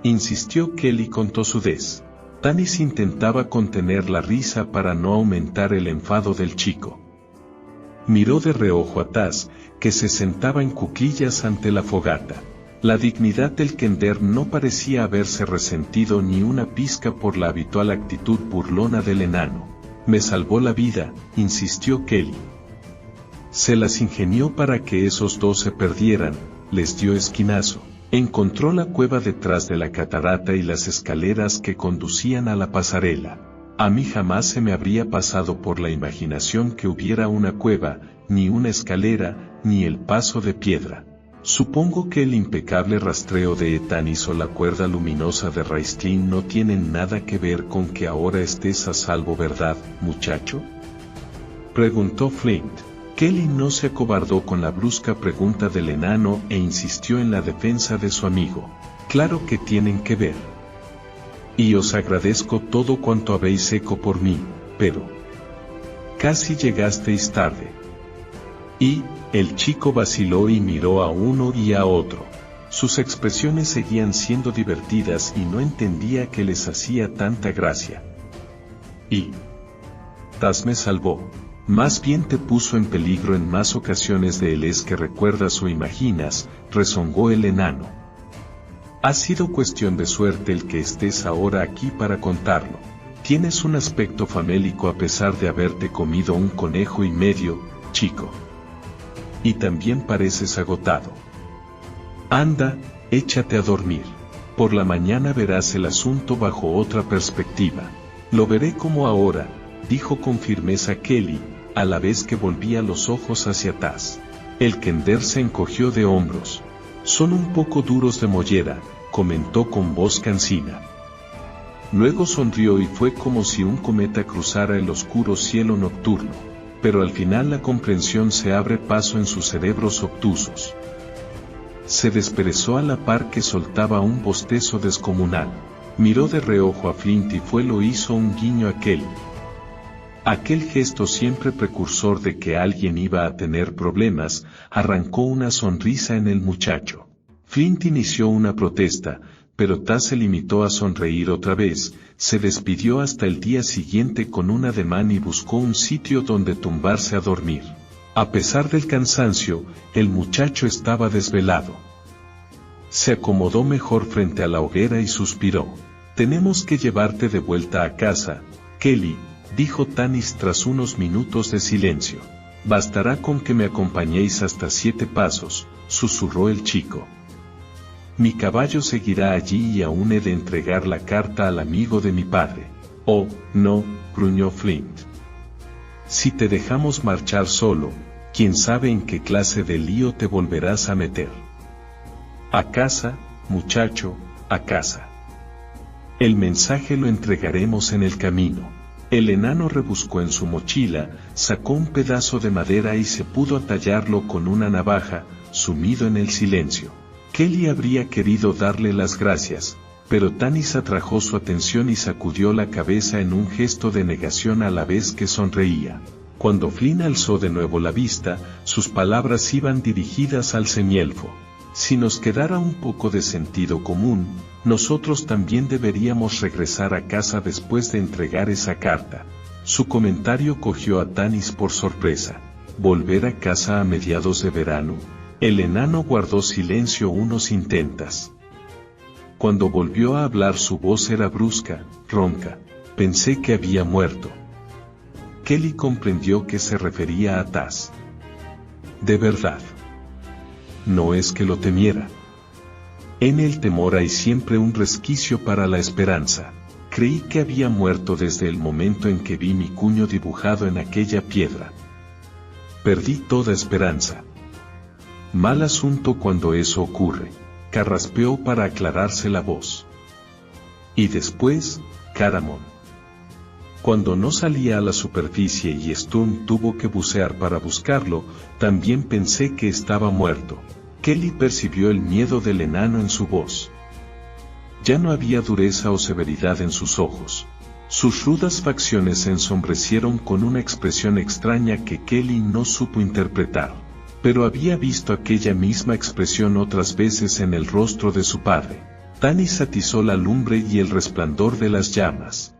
Insistió Kelly con tosudez. Tanis intentaba contener la risa para no aumentar el enfado del chico. Miró de reojo a Taz, que se sentaba en cuclillas ante la fogata. La dignidad del Kender no parecía haberse resentido ni una pizca por la habitual actitud burlona del enano. Me salvó la vida, insistió Kelly. Se las ingenió para que esos dos se perdieran, les dio esquinazo. Encontró la cueva detrás de la catarata y las escaleras que conducían a la pasarela. A mí jamás se me habría pasado por la imaginación que hubiera una cueva, ni una escalera, ni el paso de piedra. Supongo que el impecable rastreo de Tanis o la cuerda luminosa de Raistlin no tienen nada que ver con que ahora estés a salvo, ¿verdad, muchacho?, preguntó Flint. Kelly no se acobardó con la brusca pregunta del enano e insistió en la defensa de su amigo. Claro que tienen que ver. Y os agradezco todo cuanto habéis hecho por mí, pero casi llegasteis tarde. Y el chico vaciló y miró a uno y a otro. Sus expresiones seguían siendo divertidas y no entendía qué les hacía tanta gracia. Y Taz me salvó. Más bien te puso en peligro en más ocasiones de él es que recuerdas o imaginas, rezongó el enano. Ha sido cuestión de suerte el que estés ahora aquí para contarlo. Tienes un aspecto famélico a pesar de haberte comido un conejo y medio, chico. Y también pareces agotado. Anda, échate a dormir. Por la mañana verás el asunto bajo otra perspectiva. Lo veré como ahora, dijo con firmeza Kelly, a la vez que volvía los ojos hacia Taz. El Kender se encogió de hombros. Son un poco duros de mollera, comentó con voz cansina. Luego sonrió y fue como si un cometa cruzara el oscuro cielo nocturno, pero al final la comprensión se abre paso en sus cerebros obtusos. Se desperezó a la par que soltaba un bostezo descomunal. Miró de reojo a Flint y lo hizo un guiño a Kelly. Aquel gesto siempre precursor de que alguien iba a tener problemas, arrancó una sonrisa en el muchacho. Flint inició una protesta, pero Taz se limitó a sonreír otra vez, se despidió hasta el día siguiente con un ademán y buscó un sitio donde tumbarse a dormir. A pesar del cansancio, el muchacho estaba desvelado. Se acomodó mejor frente a la hoguera y suspiró. «Tenemos que llevarte de vuelta a casa, Kelly», dijo Tanis tras unos minutos de silencio. «Bastará con que me acompañéis hasta 7 pasos», susurró el chico. «Mi caballo seguirá allí y aún he de entregar la carta al amigo de mi padre». «Oh, no», gruñó Flint. «Si te dejamos marchar solo, quién sabe en qué clase de lío te volverás a meter». «A casa, muchacho, a casa. El mensaje lo entregaremos en el camino». El enano rebuscó en su mochila, sacó un pedazo de madera y se pudo atallarlo con una navaja, sumido en el silencio. Kelly habría querido darle las gracias, pero Tanis atrajo su atención y sacudió la cabeza en un gesto de negación a la vez que sonreía. Cuando Flynn alzó de nuevo la vista, sus palabras iban dirigidas al semielfo. «Si nos quedara un poco de sentido común, nosotros también deberíamos regresar a casa después de entregar esa carta». Su comentario cogió a Tanis por sorpresa. ¿Volver a casa a mediados de verano? El enano guardó silencio unos instantes. Cuando volvió a hablar su voz era brusca, ronca. «Pensé que había muerto». Kelly comprendió que se refería a Taz. «¿De verdad? No es que lo temiera. En el temor hay siempre un resquicio para la esperanza. Creí que había muerto desde el momento en que vi mi cuño dibujado en aquella piedra. Perdí toda esperanza». «Mal asunto cuando eso ocurre», carraspeó para aclararse la voz. «Y después, Caramon. Cuando no salía a la superficie y Stone tuvo que bucear para buscarlo, también pensé que estaba muerto». Kelly percibió el miedo del enano en su voz. Ya no había dureza o severidad en sus ojos. Sus rudas facciones se ensombrecieron con una expresión extraña que Kelly no supo interpretar. Pero había visto aquella misma expresión otras veces en el rostro de su padre. Tanis atizó la lumbre y el resplandor de las llamas.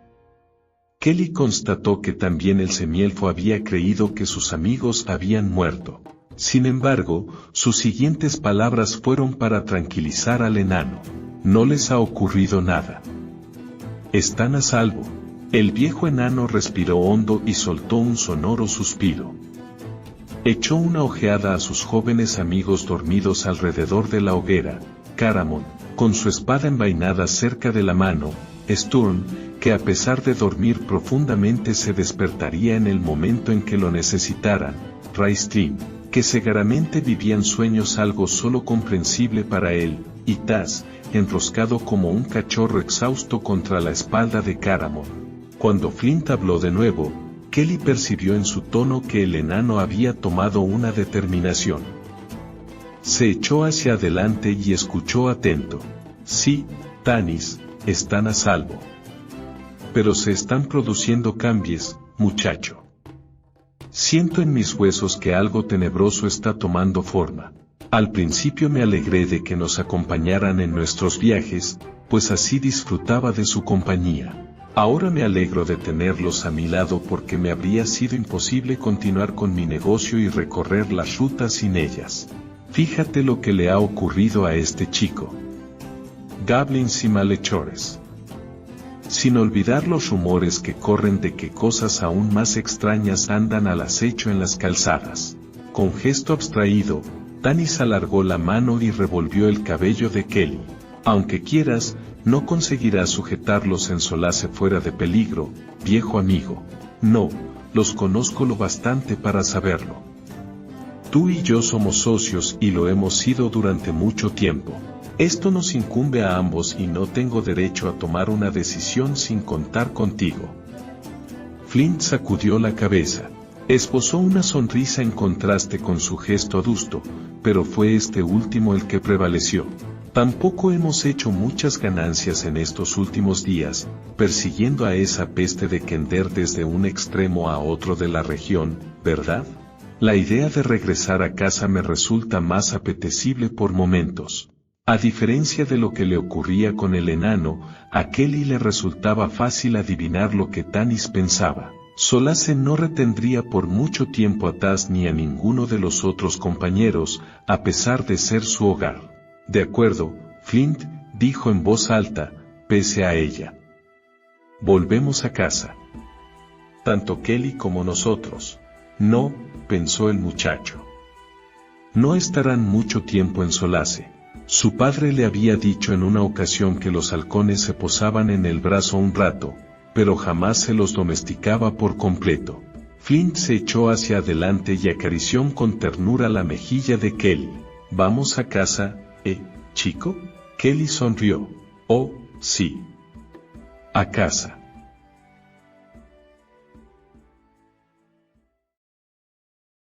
Kelly constató que también el semielfo había creído que sus amigos habían muerto. Sin embargo, sus siguientes palabras fueron para tranquilizar al enano. «No les ha ocurrido nada. Están a salvo». El viejo enano respiró hondo y soltó un sonoro suspiro. Echó una ojeada a sus jóvenes amigos dormidos alrededor de la hoguera. Caramon, con su espada envainada cerca de la mano, Sturm, que a pesar de dormir profundamente se despertaría en el momento en que lo necesitaran, Raistrin, que cegaramente vivían sueños algo solo comprensible para él, y Taz, enroscado como un cachorro exhausto contra la espalda de Caramon. Cuando Flint habló de nuevo, Kelly percibió en su tono que el enano había tomado una determinación. Se echó hacia adelante y escuchó atento. «Sí, Tanis, están a salvo. Pero se están produciendo cambios, muchacho. Siento en mis huesos que algo tenebroso está tomando forma. Al principio me alegré de que nos acompañaran en nuestros viajes, pues así disfrutaba de su compañía. Ahora me alegro de tenerlos a mi lado porque me habría sido imposible continuar con mi negocio y recorrer las rutas sin ellas. Fíjate lo que le ha ocurrido a este chico. Goblins y malhechores. Sin olvidar los rumores que corren de que cosas aún más extrañas andan al acecho en las calzadas». Con gesto abstraído, Tanis alargó la mano y revolvió el cabello de Kelly. «Aunque quieras, no conseguirás sujetarlos en solace fuera de peligro, viejo amigo. No, los conozco lo bastante para saberlo. Tú y yo somos socios y lo hemos sido durante mucho tiempo. Esto nos incumbe a ambos y no tengo derecho a tomar una decisión sin contar contigo». Flint sacudió la cabeza. Esbozó una sonrisa en contraste con su gesto adusto, pero fue este último el que prevaleció. Tampoco hemos hecho muchas ganancias en estos últimos días, persiguiendo a esa peste de Kender desde un extremo a otro de la región, ¿verdad? La idea de regresar a casa me resulta más apetecible por momentos. A diferencia de lo que le ocurría con el enano, a Kelly le resultaba fácil adivinar lo que Tanis pensaba. Solace no retendría por mucho tiempo a Taz ni a ninguno de los otros compañeros, a pesar de ser su hogar. De acuerdo, Flint, dijo en voz alta, pese a ella. Volvemos a casa. Tanto Kelly como nosotros. No, pensó el muchacho. No estarán mucho tiempo en Solace. Su padre le había dicho en una ocasión que los halcones se posaban en el brazo un rato, pero jamás se los domesticaba por completo. Flint se echó hacia adelante y acarició con ternura la mejilla de Kelly. ¿Vamos a casa, chico? Kelly sonrió. Oh, sí. A casa.